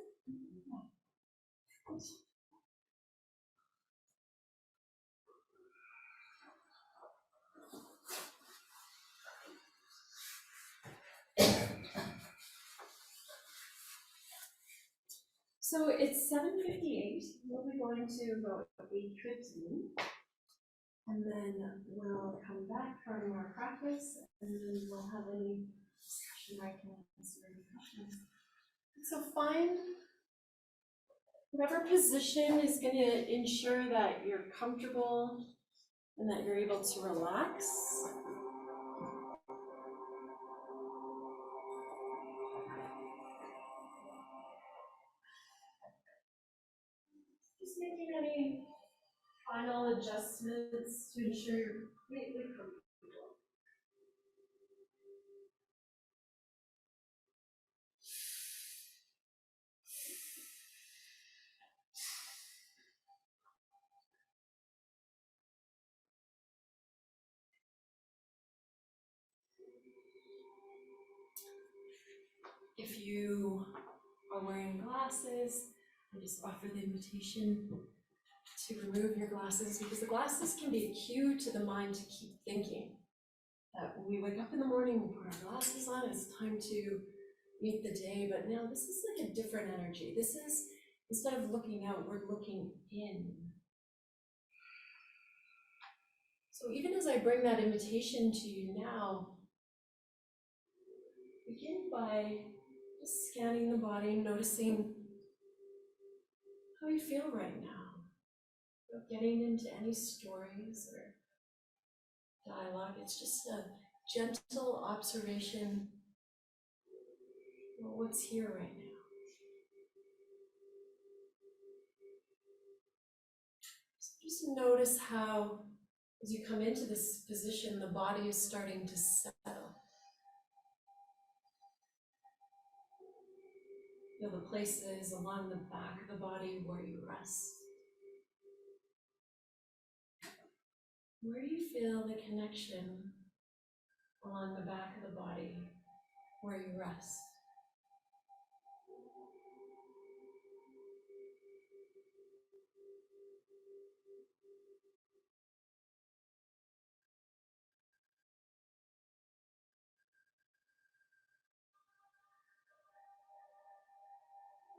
So it's 7:58. We'll be going to about 8:15. And then we'll come back from our practice and then we'll have any discussion. I can answer any questions. So find whatever position is going to ensure that you're comfortable and that you're able to relax. Just making any final adjustments to ensure you're completely comfortable. If you are wearing glasses, I just offer the invitation to remove your glasses, because the glasses can be a cue to the mind to keep thinking. That when we wake up in the morning, we put our glasses on, it's time to meet the day, but now this is like a different energy. This is, instead of looking out, we're looking in. So even as I bring that invitation to you now, begin by just scanning the body, noticing how you feel right now. Without getting into any stories or dialogue, it's just a gentle observation of what's here right now. So just notice how, as you come into this position, the body is starting to settle. Feel the places along the back of the body where you rest. Where do you feel the connection along the back of the body where you rest?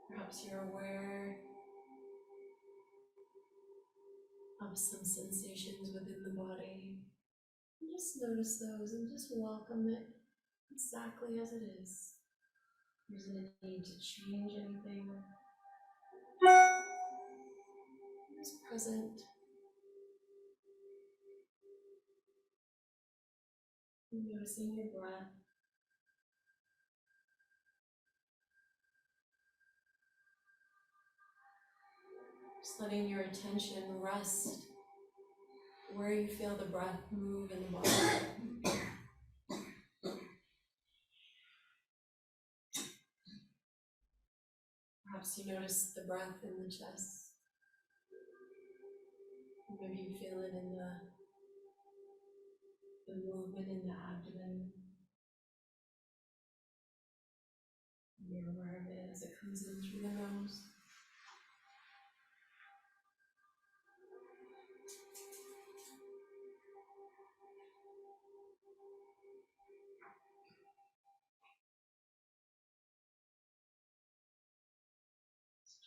Perhaps you're aware of some sensations within the body. And just notice those and just welcome it exactly as it is. There isn't a need to change anything. Just present. And noticing your breath. Just letting your attention rest where you feel the breath move in the body. Perhaps you notice the breath in the chest. Maybe you feel it in the movement in the abdomen. You're aware of it as it comes in through the nose.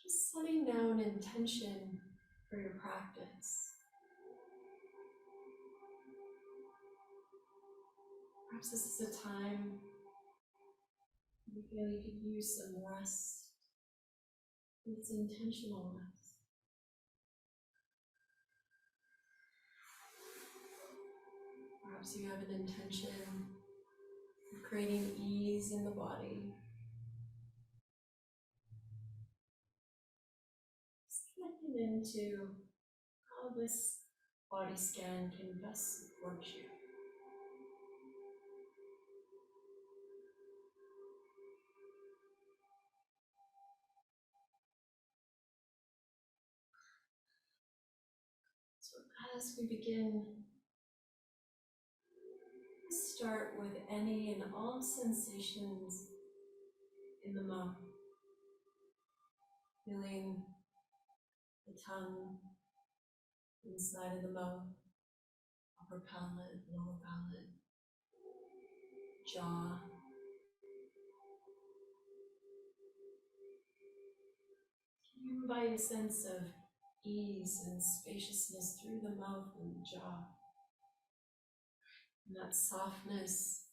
Just setting down intention for your practice. Perhaps this is a time you feel you could use some rest. It's intentional rest. Perhaps you have an intention of creating ease in the body. Just connecting into how this body scan can best support you. As we begin, start with any and all sensations in the mouth, feeling the tongue inside of the mouth, upper palate, lower palate, jaw. You invite a sense of ease and spaciousness through the mouth and the jaw, and that softness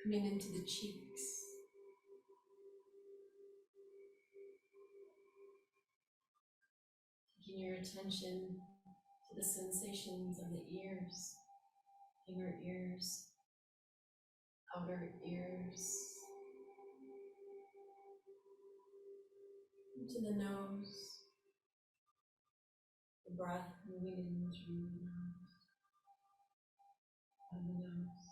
coming into the cheeks. Taking your attention to the sensations of the ears, inner ears, outer ears, into the nose, the breath moving in through the nose, out of the nose.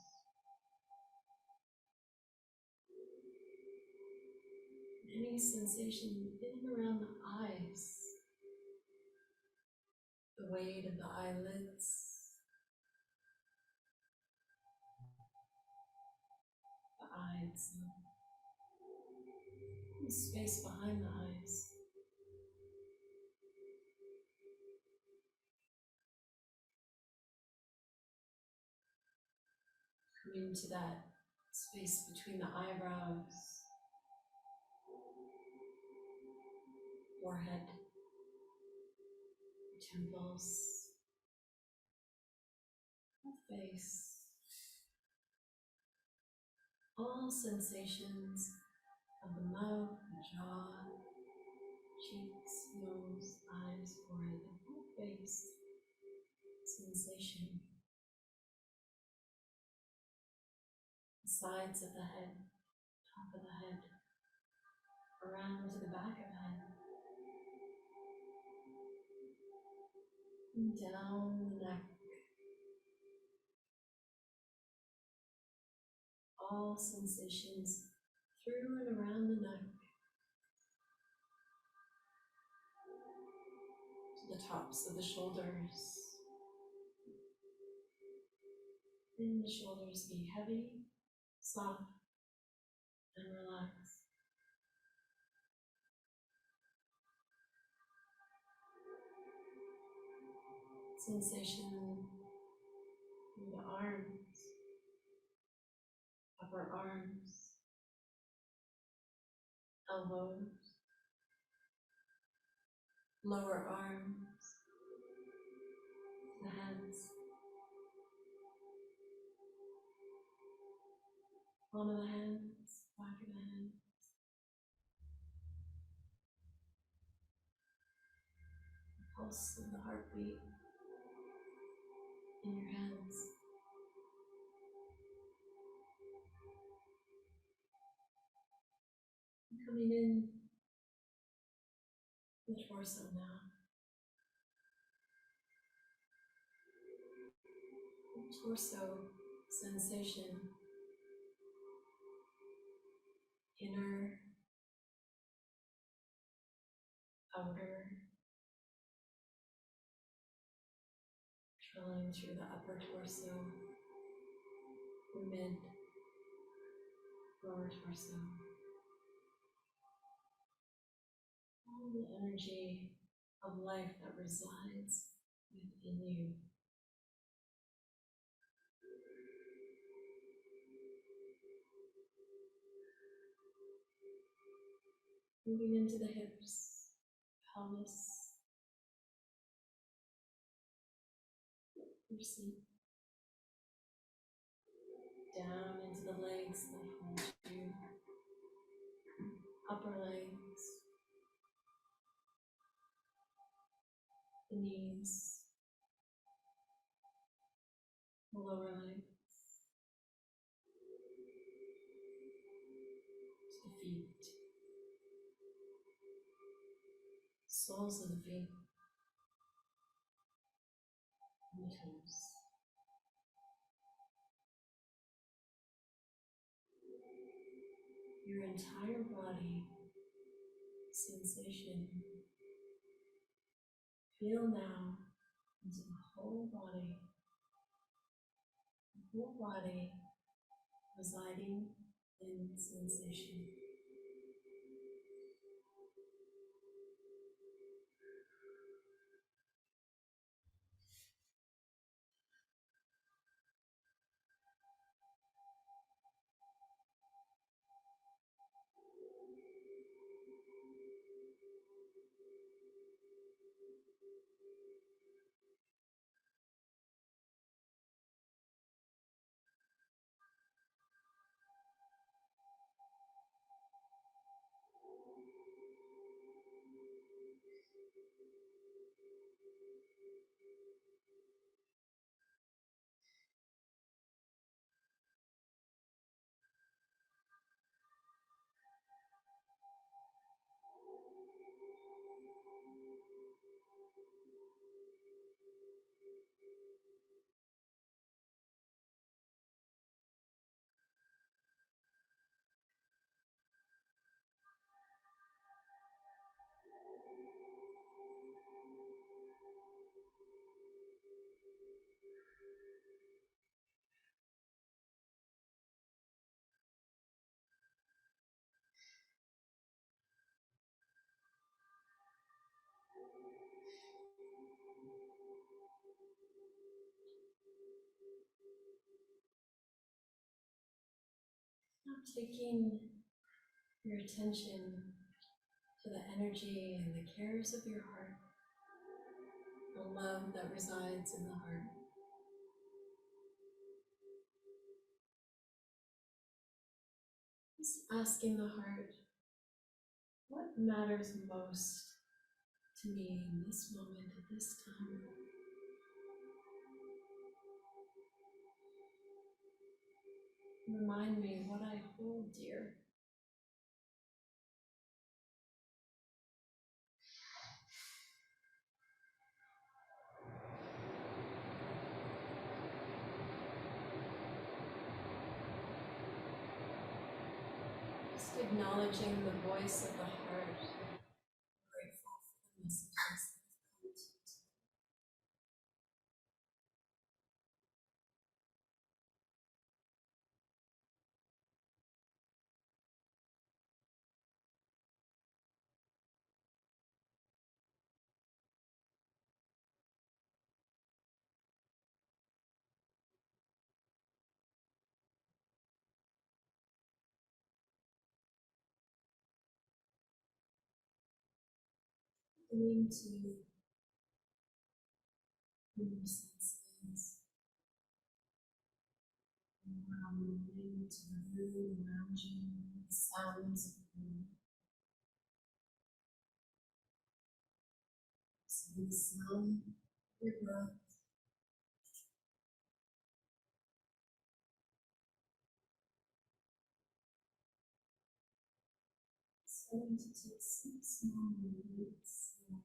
Any sensation in and around the eyes, the weight of the eyelids, the eyes, the space behind the eyes. Coming to that space between the eyebrows, forehead, temples, face. All sensations of the mouth, the jaw, cheeks, nose, eyes, forehead, the whole face. Sensation. The sides of the head, top of the head, around to the back of the head. And down the neck. All sensations through and around the neck. To the tops of the shoulders. And the shoulders be heavy, soft, and relaxed. Sensation in the arms, upper arms, elbows, lower arms, the hands, palm of the hands, back of the hands. The pulse of the heartbeat in your hands. Coming in the torso now. The torso sensation, inner, outer, traveling through the upper torso, the mid, lower torso. All the energy of life that resides within you. Moving into the hips, pelvis, your seat. Down into the legs that hold you. Upper legs, the knees, the lower legs, to the feet, soles of the feet, and the toes. Your entire body sensation. Feel now into the whole body residing in sensation. Now taking your attention to the energy and the cares of your heart, the love that resides in the heart. Just asking the heart, what matters most to me in this moment, at this time? Remind me what I hold dear. Just acknowledging the voice of the heart. Grateful for the messages that have come to you. Beginning to bring your senses around the room, to the room around you, the sounds of the room. So the sound of your breath, starting to take some small movements away.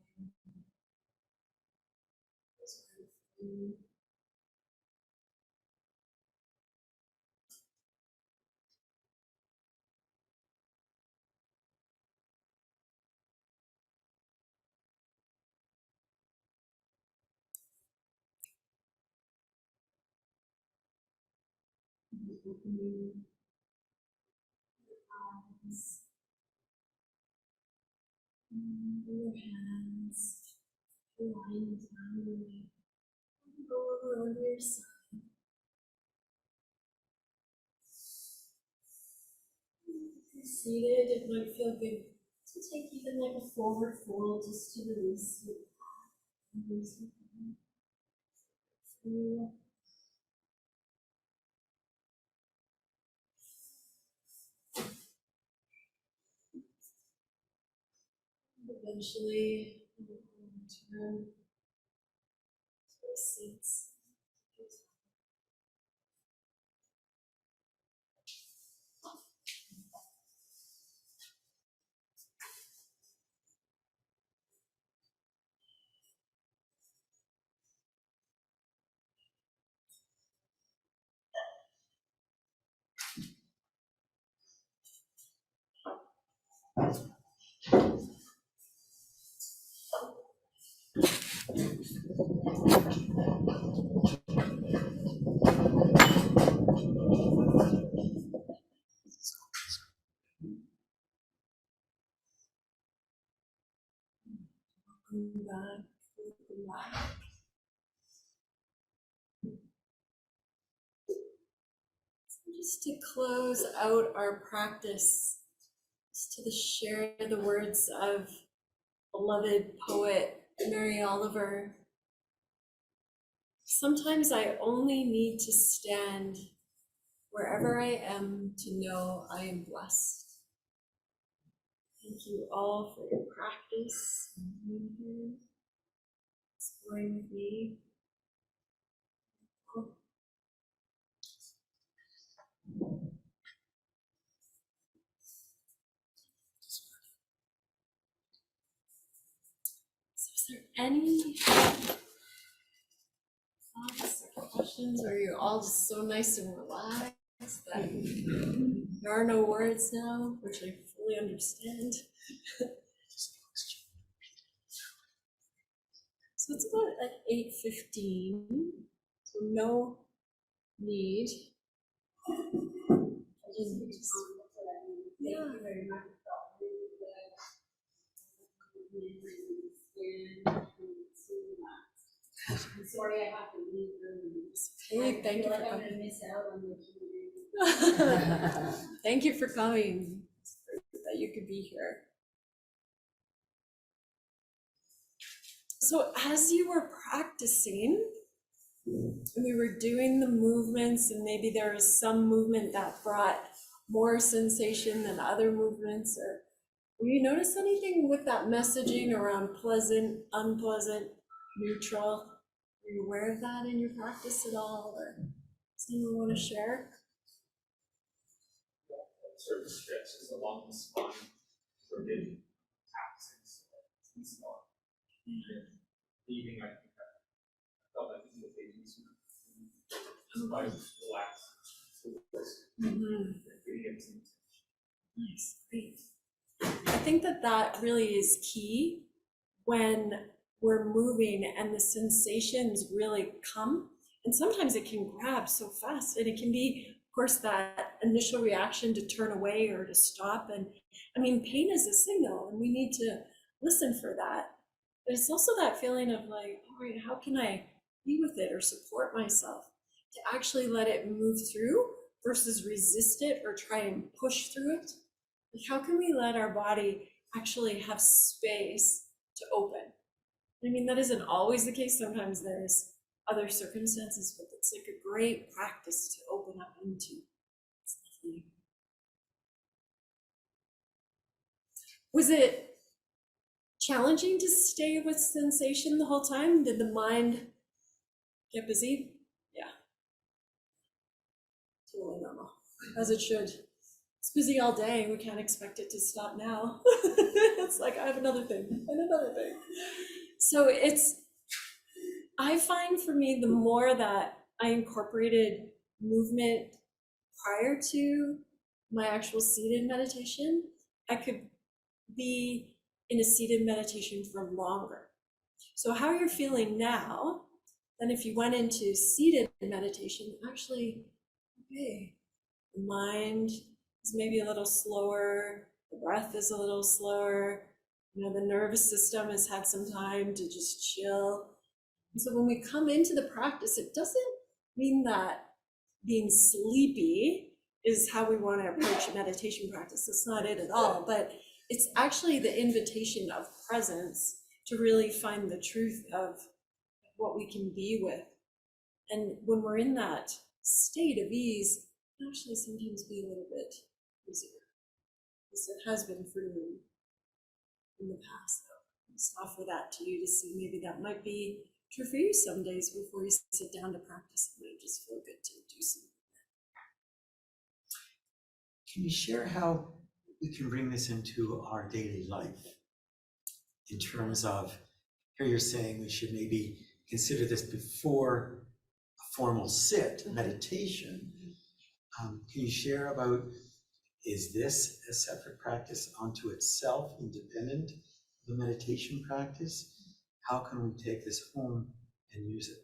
Those are free. Opening your eyes, and your hands, lying down, go over onto your side. If you're seated, it might feel good to take even like a forward fold just to release your back. Release your back. Feel. Eventually, we'll return to our seats. Welcome back. Welcome back. So just to close out our practice, just to share the words of beloved poet Mary Oliver. Sometimes I only need to stand wherever I am to know I am blessed. Thank you all for your practice, being here, exploring with me. So is there any thoughts or questions, or are you all just so nice and relaxed that there are no words now, which I fully understand? So it's about at 8:15, so no need. Yeah. I'm sorry I have to leave early. Hey, thank you I for feel like I'm coming. gonna miss out on the community. Thank you for coming. It's great that you could be here. So as you were practicing, we were doing the movements, and maybe there was some movement that brought more sensation than other movements, or will you notice anything with that messaging around pleasant, unpleasant, neutral? Are you aware of that in your practice at all, or does anyone want to share? Certain stretches along the spine for big taxes and small. Leaving, I think I felt like the indications. By relaxing. Nice, great. I think that really is key when we're moving and the sensations really come. And sometimes it can grab so fast, and it can be, of course, that initial reaction to turn away or to stop. And I mean, pain is a signal, and we need to listen for that. But it's also that feeling of like, all right, how can I be with it or support myself to actually let it move through versus resist it or try and push through it? Like, how can we let our body actually have space to open? I mean, that isn't always the case. Sometimes there's other circumstances, but it's like a great practice to open up into. It's lovely. Was it challenging to stay with sensation the whole time? Did the mind get busy? Yeah. Totally normal, as it should. It's busy all day. We can't expect it to stop now. It's like, I have another thing and another thing. So I find for me, the more that I incorporated movement prior to my actual seated meditation, I could be in a seated meditation for longer. So how you're feeling now, then if you went into seated meditation, actually, okay, the mind is maybe a little slower, the breath is a little slower, the nervous system has had some time to just chill. And so when we come into the practice, it doesn't mean that being sleepy is how we want to approach meditation practice. That's not it at all, but it's actually the invitation of presence to really find the truth of what we can be with. And when we're in that state of ease, it can actually sometimes be a little bit easier. Because it has been for me in the past, though. Just offer that to you to see maybe that might be true for you some days before you sit down to practice. It might just feel good to do something. Can you share how we can bring this into our daily life? In terms of, here you're saying we should maybe consider this before a formal sit, meditation. Can you share about, is this a separate practice unto itself, independent of the meditation practice? How can we take this home and use it?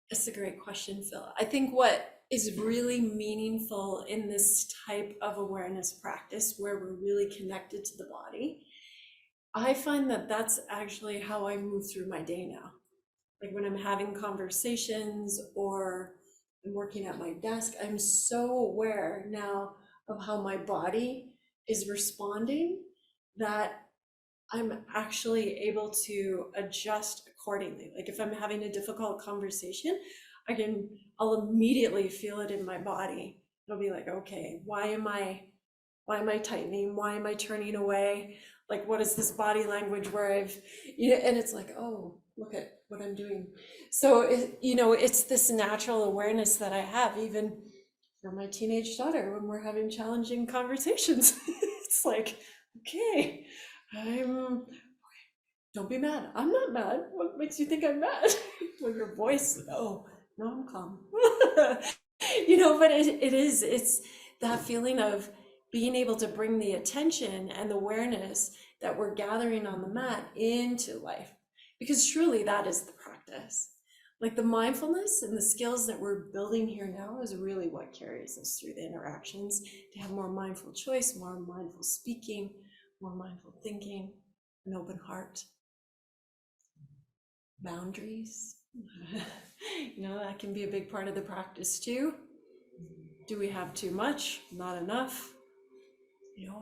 That's a great question, Phil. I think what is really meaningful in this type of awareness practice, where we're really connected to the body, I find that that's actually how I move through my day now. Like when I'm having conversations or I'm working at my desk, I'm so aware now of how my body is responding that I'm actually able to adjust accordingly. Like if I'm having a difficult conversation, I'll immediately feel it in my body. It'll be like, okay, why am I tightening? Why am I turning away? Like, what is this body language where and it's like, oh, look at what I'm doing. So, it's this natural awareness that I have, even for my teenage daughter when we're having challenging conversations. It's like, okay, don't be mad. I'm not mad. What makes you think I'm mad? Well, your voice, oh, no, I'm calm. But it's that feeling of being able to bring the attention and the awareness that we're gathering on the mat into life. Because truly that is the practice. Like the mindfulness and the skills that we're building here now is really what carries us through the interactions to have more mindful choice, more mindful speaking, more mindful thinking, an open heart, boundaries. That can be a big part of the practice too. Do we have too much? Not enough?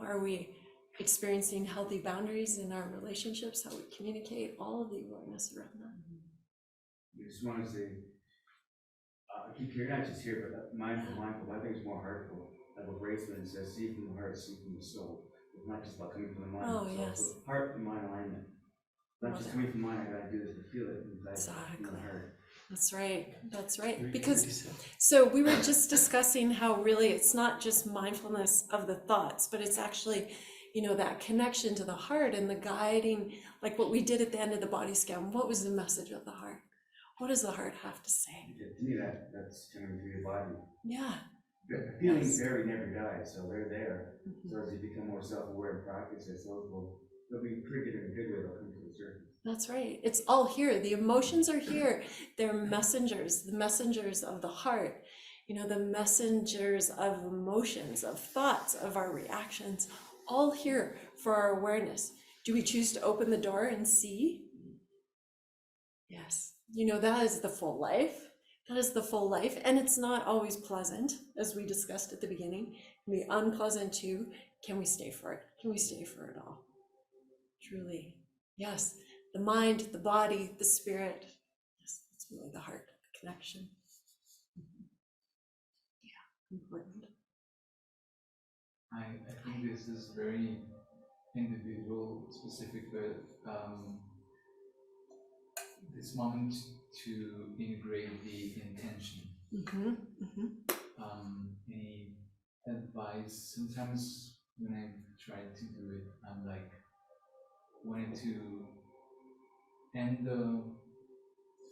Are we experiencing healthy boundaries in our relationships, how we communicate, all of the awareness around that? I just want to say, I keep hearing, not just here, but mindful, I think it's more heartful. I have a bracelet that says, see from the heart, see from the soul. It's not just about coming from the mind. Oh, so, yes. So heart and mind alignment. Not just coming from mind, I gotta do this to feel it inside from the heart. That's right. That's right. Very Because good said. so we were just discussing how really it's not just mindfulness of the thoughts, but it's actually, that connection to the heart and the guiding, like what we did at the end of the body scan. What was the message of the heart? What does the heart have to say? To me, that's coming through your body. Yeah. The feelings buried never die, so they're there. Mhm. So as you become more self-aware and practice it, they'll be triggered in a good way, they'll come to the surface. That's right. It's all here. The emotions are here. They're messengers, the messengers of the heart, the messengers of emotions, of thoughts, of our reactions, all here for our awareness. Do we choose to open the door and see? Yes. That is the full life. That is the full life. And it's not always pleasant, as we discussed at the beginning. It can be unpleasant too. Can we stay for it? Can we stay for it all? Truly. Yes. The mind, the body, the spirit. Yes, it's really the heart, the connection. Yeah, important. I think this is very individual specific, but this moment to integrate the intention. Any advice? Sometimes when I try to do it, I'm like wanting to end the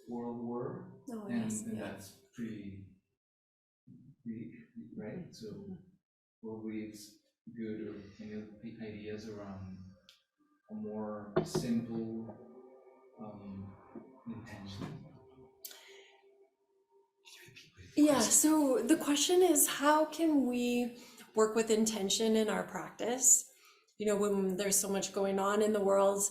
world war, and that's pretty big, right? So probably it's good, or any ideas around a more simple intention. Yeah, so the question is, how can we work with intention in our practice, when there's so much going on in the world,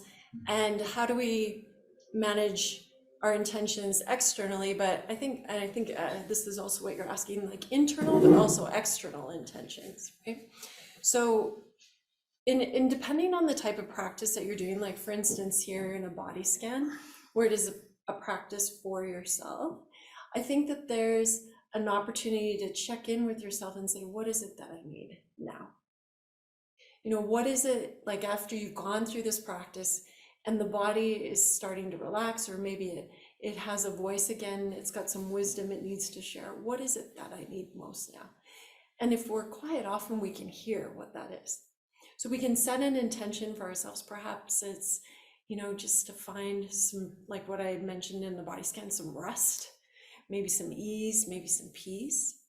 and how do we manage our intentions externally? But I think this is also what you're asking, like internal, but also external intentions, right? So in depending on the type of practice that you're doing, like for instance, here in a body scan, where it is a practice for yourself, I think that there's an opportunity to check in with yourself and say, what is it that I need now? What is it like after you've gone through this practice and the body is starting to relax, or maybe it has a voice again, it's got some wisdom it needs to share. What is it that I need most now? And if we're quiet, often we can hear what that is. So we can set an intention for ourselves. Perhaps it's, just to find some, like what I had mentioned in the body scan, some rest, maybe some ease, maybe some peace.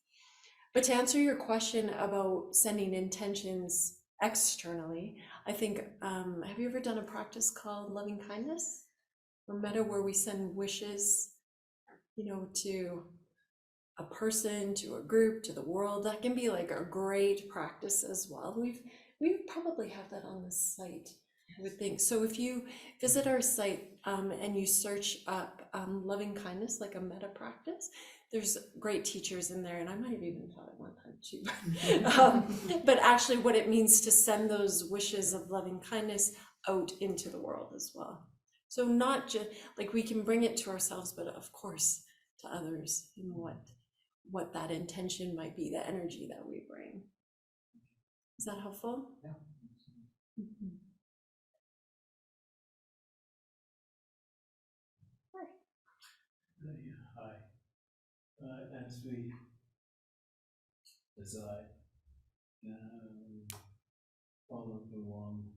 But to answer your question about sending intentions externally, I think, have you ever done a practice called loving kindness or metta, where we send wishes, to a person, to a group, to the world? That can be like a great practice as well. We probably have that on the site. I would think. So if you visit our site and you search up loving kindness, like a meta practice, there's great teachers in there, and I might have even taught it one time too. But actually what it means to send those wishes of loving kindness out into the world as well. So not just, like, we can bring it to ourselves, but of course to others, and what that intention might be, the energy that we bring. Is that helpful? Yeah. Mhm. Hi. As I followed along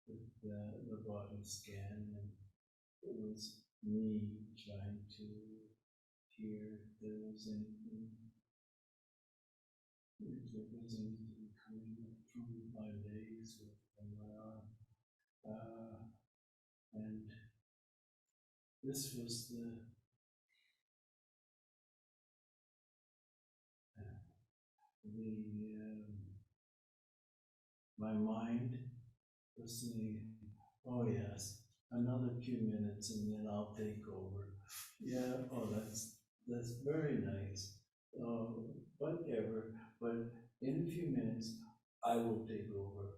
with the body scan, and it was me trying to hear if there was anything, coming from my legs or from my arm. And this was my mind was saying, oh yes, another few minutes and then I'll take over. Yeah, oh that's very nice. Whatever, but in a few minutes I will take over.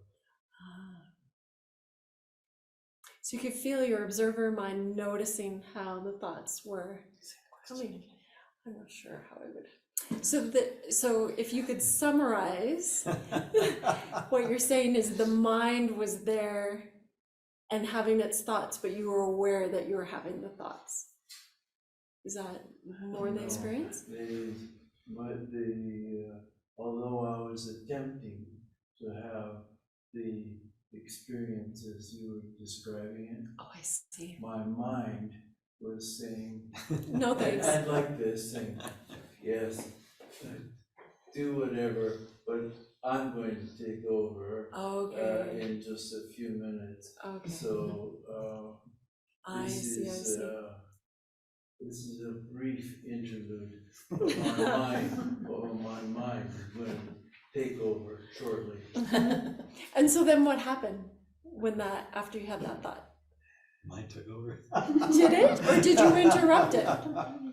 So you could feel your observer mind noticing how the thoughts were coming. I'm not sure how I would. So if you could summarize, what you're saying is the mind was there and having its thoughts, but you were aware that you were having the thoughts. Is that more the experience? Although I was attempting to have the experience as you were describing it, Oh, I see. my mind was saying, No thanks. I'd like this, saying, yes, do whatever, but I'm going to take over Okay. in just a few minutes. Okay. So I see. this is a brief interlude of my mind is going to take over shortly. And so then what happened after you had that thought? Mine took over. Did it? Or did you interrupt it?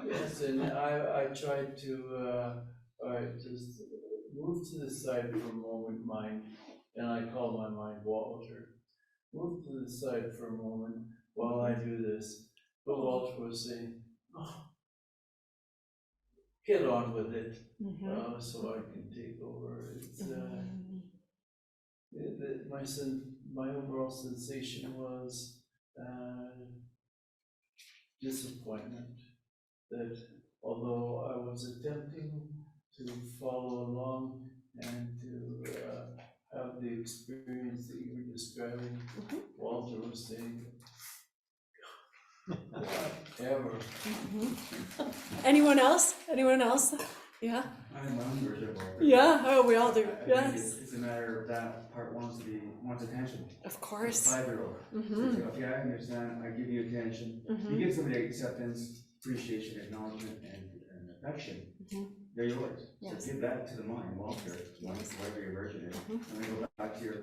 Yes, and I tried to just move to the side for a moment, mind, and I call my mind Walter. Move to the side for a moment while I do this. But Walter was saying, oh, get on with it, so I can take over. It's my overall sensation was disappointment that although I was attempting to follow along and to have the experience that you were describing, Walter was saying, whatever. Anyone else? Yeah. I have my own version of Walter. Yeah. Oh, we all do. I think Yes. it's a matter of that part wants attention. Of course. 5-year-old. Okay, I understand. I give you attention. You give somebody acceptance, appreciation, acknowledgement, and affection. They're yours. Yes. So give that to the mind, Walter, whatever your version is, and then go back to your.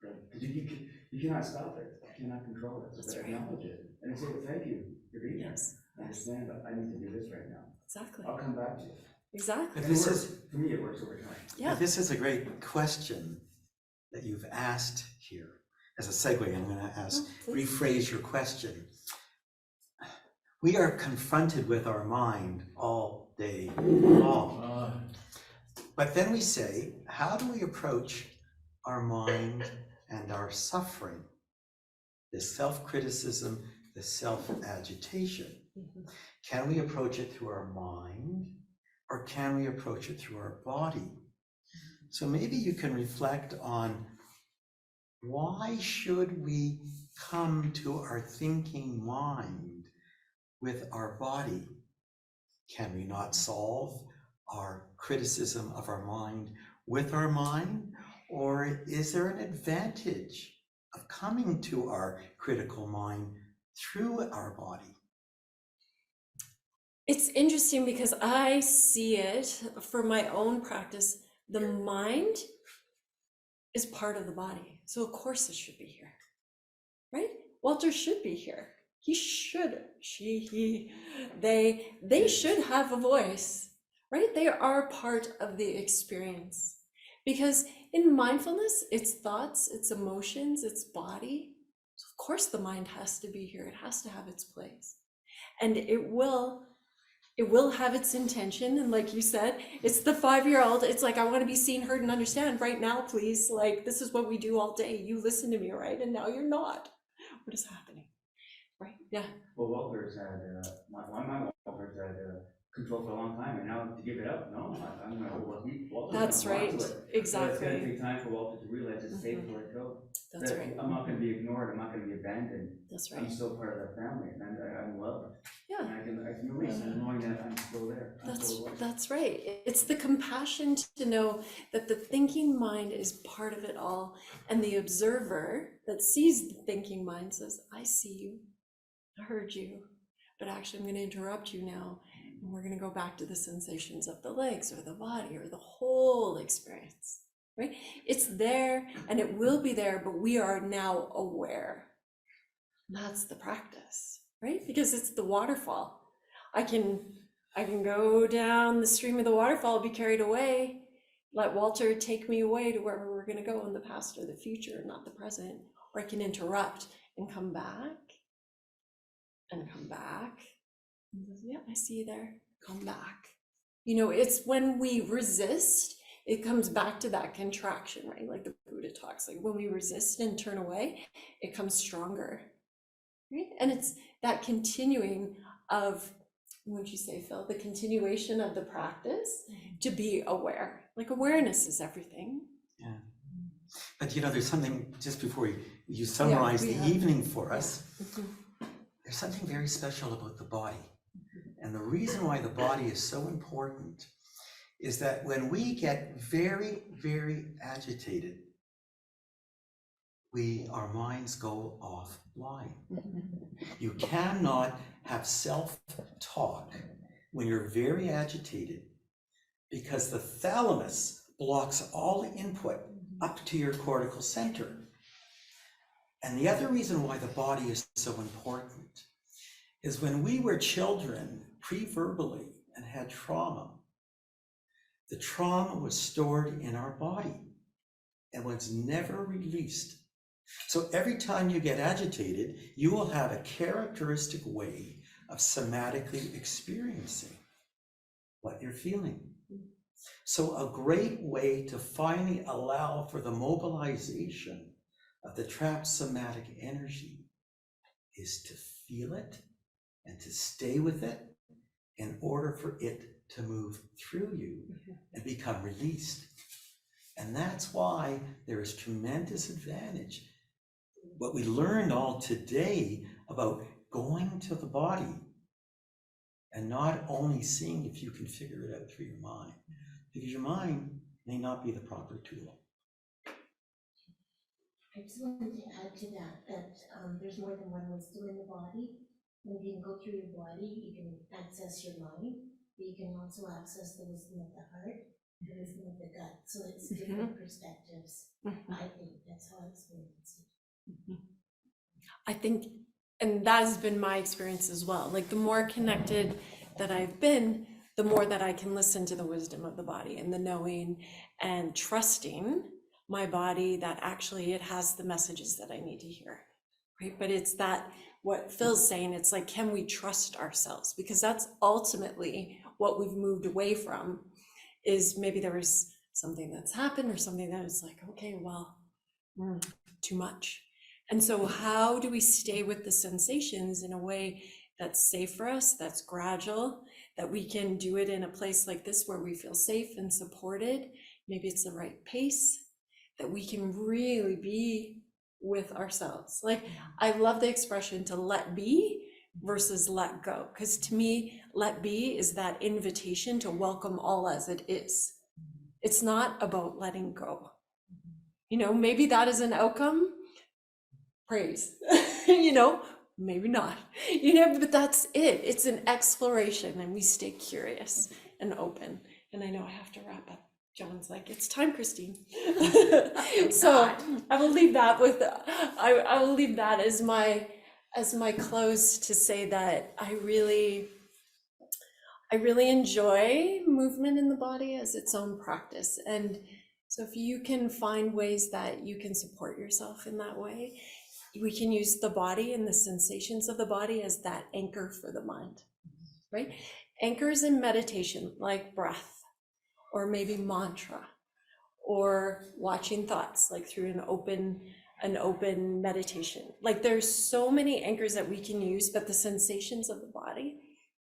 Because you cannot stop it. You cannot control it. That's So right. acknowledge it and say, well, thank you for being here. Yes. I understand, but I need to do this right now. Exactly. I'll come back to you. Exactly. And for me, it works over time. Yeah. This is a great question that you've asked here. As a segue, I'm going to rephrase your question. We are confronted with our mind all day long. But then we say, how do we approach our mind and our suffering? The self-criticism, the self-agitation. Can we approach it through our mind, or can we approach it through our body? So maybe you can reflect on why should we come to our thinking mind with our body? Can we not solve our criticism of our mind with our mind? Or is there an advantage of coming to our critical mind through our body? It's interesting because I see it for my own practice. The mind is part of the body. So of course it should be here. right? Walter should be here. He should, they should have a voice, right? They are part of the experience. Because in mindfulness, it's thoughts, it's emotions, it's body. So of course the mind has to be here. It has to have its place. And it will have its intention. And like you said, it's the 5-year-old. It's like, I want to be seen, heard, and understand right now, please. Like, this is what we do all day. You listen to me, right? And now you're not. What is happening? Right? Yeah. Well, Walter's had, my Walter's had control for a long time, and now to give it up, no, I'm gonna go Walter's That's gonna want right. to it. But it's Exactly. gonna take time for Walter to realize it's safe to let go. That's That right. I'm not gonna be ignored, I'm not gonna be abandoned. That's I'm right. still part of that family, and I'm loved. Yeah. And I can release, and knowing that I'm still there. I'm still alive. That's right. It's the compassion to know that the thinking mind is part of it all. And the observer that sees the thinking mind says, I see you, I heard you, but actually I'm going to interrupt you now. And we're going to go back to the sensations of the legs or the body or the whole experience, right? It's there and it will be there, but we are now aware. That's the practice, right? Because it's the waterfall. I can go down the stream of the waterfall, be carried away, let Walter take me away to wherever we're going to go in the past or the future, not the present. Or I can interrupt and come back and come back. And says, yeah, I see you there. Come back. You know, it's when we resist, it comes back to that contraction, right? Like the Buddha talks, like when we resist and turn away, it comes stronger, right? And it's that continuing of, wouldn't you say, Phil, the continuation of the practice to be aware. Like awareness is everything. Yeah. But you know, there's something, just before you summarize the evening for us, there's something very special about the body. And the reason why the body is so important is that when we get very, very agitated, our minds go offline. You cannot have self-talk when you're very agitated because the thalamus blocks all input up to your cortical center. And the other reason why the body is so important is when we were children, pre-verbally, and had trauma, the trauma was stored in our body and was never released. So every time you get agitated, you will have a characteristic way of somatically experiencing what you're feeling. So a great way to finally allow for the mobilization of the trapped somatic energy is to feel it and to stay with it in order for it to move through you and become released. And that's why there is tremendous advantage. What we learned all today about going to the body and not only seeing if you can figure it out through your mind, because your mind may not be the proper tool. I just wanted to add to that there's more than one wisdom in the body. When you can go through your body, you can access your mind, but you can also access the wisdom of the heart, the wisdom of the gut. So it's different perspectives. I think that's how I experience it. I think, and that has been my experience as well. Like the more connected that I've been, the more that I can listen to the wisdom of the body and the knowing and trusting my body that actually it has the messages that I need to hear, right? But it's that, what Phil's saying, it's like, can we trust ourselves? Because that's ultimately what we've moved away from, is maybe there was something that's happened or something that is like, okay, well, too much. And so how do we stay with the sensations in a way that's safe for us, that's gradual, that we can do it in a place like this where we feel safe and supported? Maybe it's the right pace, that we can really be with ourselves. Like, I love the expression to let be versus let go, because to me, let be is that invitation to welcome all as it is. It's not about letting go. You know, maybe that is an outcome. Praise. You know, maybe not. You know, but that's it. It's an exploration, and we stay curious and open. And I know I have to wrap up. John's like, it's time, Christine. So I will leave that with, I will leave that as my close to say that I really enjoy movement in the body as its own practice. And so if you can find ways that you can support yourself in that way, we can use the body and the sensations of the body as that anchor for the mind, right? Anchors in meditation, like breath, or maybe mantra, or watching thoughts, like through an open meditation. Like there's so many anchors that we can use, but the sensations of the body,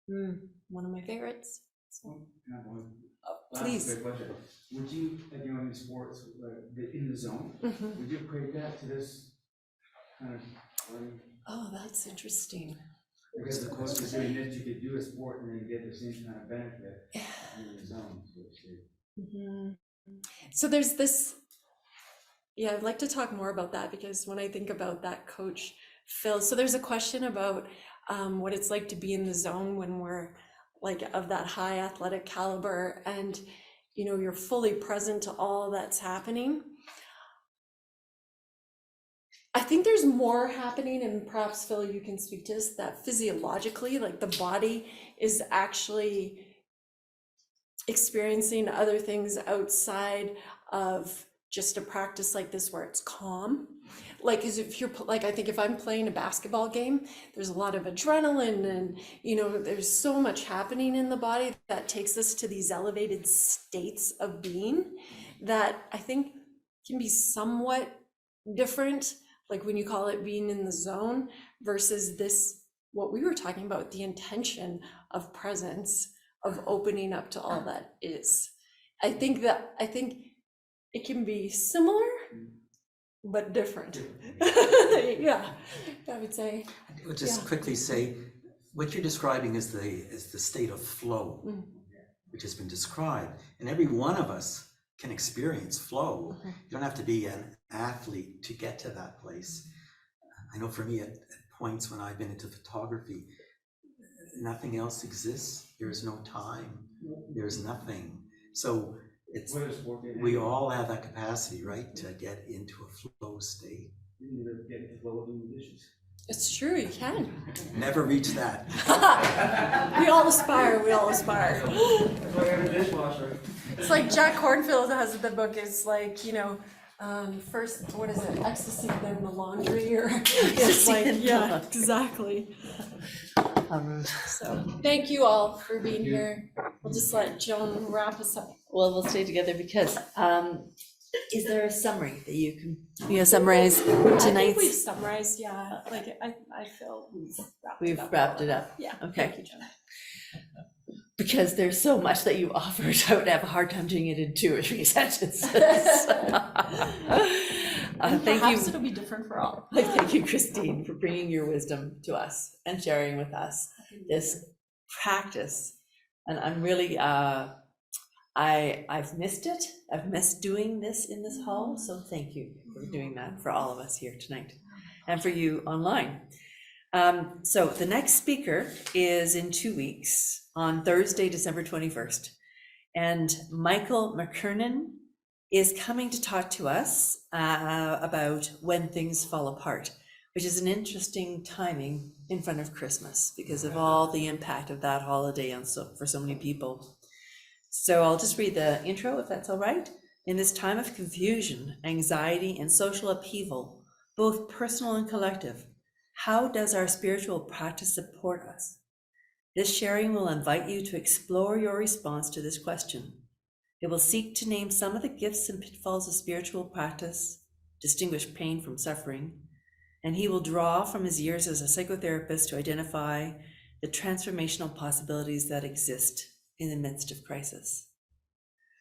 one of my favorites. So, Can I have one? please. Last quick question. Would you, like, you know, in sports, in the zone, would you equate that to this kind of learning? Oh, that's interesting. Because of course, you're doing this, you could do a sport and then get the same kind of benefit in the zone, so to speak. So there's this, yeah, I'd like to talk more about that, because when I think about that coach, Phil, so there's a question about what it's like to be in the zone when we're like of that high athletic caliber, and you know, you're fully present to all that's happening. I think there's more happening, and perhaps Phil, you can speak to this, that physiologically, like the body is actually experiencing other things outside of just a practice like this where it's calm. Like, as if you're like, I think if I'm playing a basketball game, there's a lot of adrenaline, and you know, there's so much happening in the body that takes us to these elevated states of being that I think can be somewhat different, like when you call it being in the zone versus this, what we were talking about, the intention of presence, of opening up to all that is. I think it can be similar, but different. Yeah, I would say. I would just Yeah. quickly say, what you're describing is the state of flow, which has been described, and every one of us can experience flow. You don't have to be an athlete to get to that place. I know for me, at points when I've been into photography, nothing else exists. There's no time. There's nothing. So it's, Whether it's sport, we all have that capacity, right, to get into a flow state. you need to get the flow of doing dishes. It's true, you can. Never reach that. We all aspire, we all aspire. That's why I have a dishwasher. It's like Jack Kornfield has the book, it's like, you know, first, what is it, ecstasy, then the laundry, or it's like, yeah, exactly. So, thank you all for being here. We'll just let Joan wrap us up. Well, we'll stay together because, is there a summary that you can, summarize I think we've tonight's? summarized, yeah, like, I feel We've wrapped it up. Yeah, Okay. thank you, Joan. Because there's so much that you offered, I would have a hard time doing it in 2 or 3 sentences. And Thank perhaps you. it'll be different for all. Thank you, Christine, for bringing your wisdom to us and sharing with us this practice. And I'm really, I've missed it. I've missed doing this in this hall. So thank you for doing that for all of us here tonight and for you online. So the next speaker is in 2 weeks on Thursday, December 21st. And Michael McKernan is coming to talk to us about when things fall apart, which is an interesting timing in front of Christmas because of all the impact of that holiday on for so many people. So I'll just read the intro if that's all right. In this time of confusion, anxiety, and social upheaval, both personal and collective, how does our spiritual practice support us? This sharing will invite you to explore your response to this question. It will seek to name some of the gifts and pitfalls of spiritual practice, distinguish pain from suffering, and he will draw from his years as a psychotherapist to identify the transformational possibilities that exist in the midst of crisis.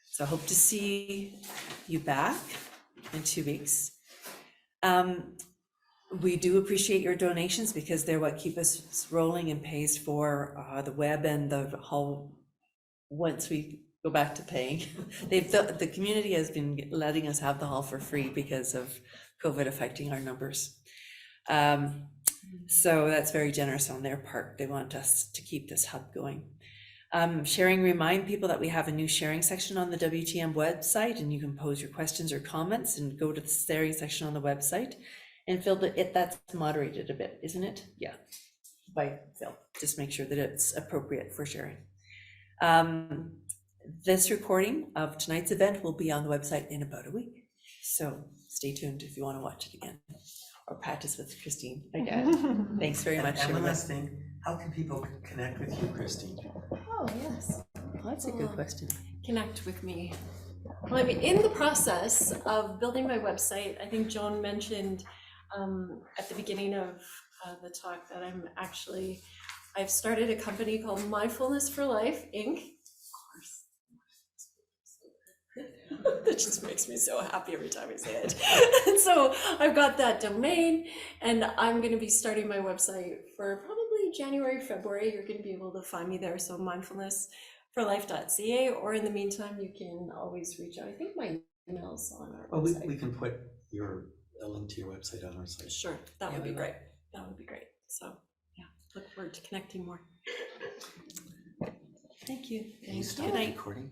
So I hope to see you back in 2 weeks. We do appreciate your donations because they're what keep us rolling and pays for the web and the whole once we go back to paying. The community has been letting us have the hall for free because of COVID affecting our numbers. So that's very generous on their part. They want us to keep this hub going. Sharing, remind people that we have a new sharing section on the WTM website, and you can pose your questions or comments and go to the sharing section on the website. And Phil, that's moderated a bit, isn't it? Yeah, by Phil. Just make sure that it's appropriate for sharing. This recording of tonight's event will be on the website in about a week. So stay tuned if you want to watch it again or practice with Christine again. Thanks very much. And one last thing, how can people connect with you, Christine? Oh, yes. Oh, that's a good question. Connect with me. Well, I'm in the process of building my website. I think Joan mentioned at the beginning of the talk that I've started a company called Mindfulness for Life, Inc. That just makes me so happy every time I say it. And so I've got that domain, and I'm going to be starting my website for probably January, February. You're going to be able to find me there. So mindfulnessforlife.ca, or in the meantime, you can always reach out. I think my email's on our Well, website. we can put a link to your website on our site. Sure, that would Yeah, be we great. That would be great. So yeah, look forward to connecting more. Thank you. Can you stop the recording?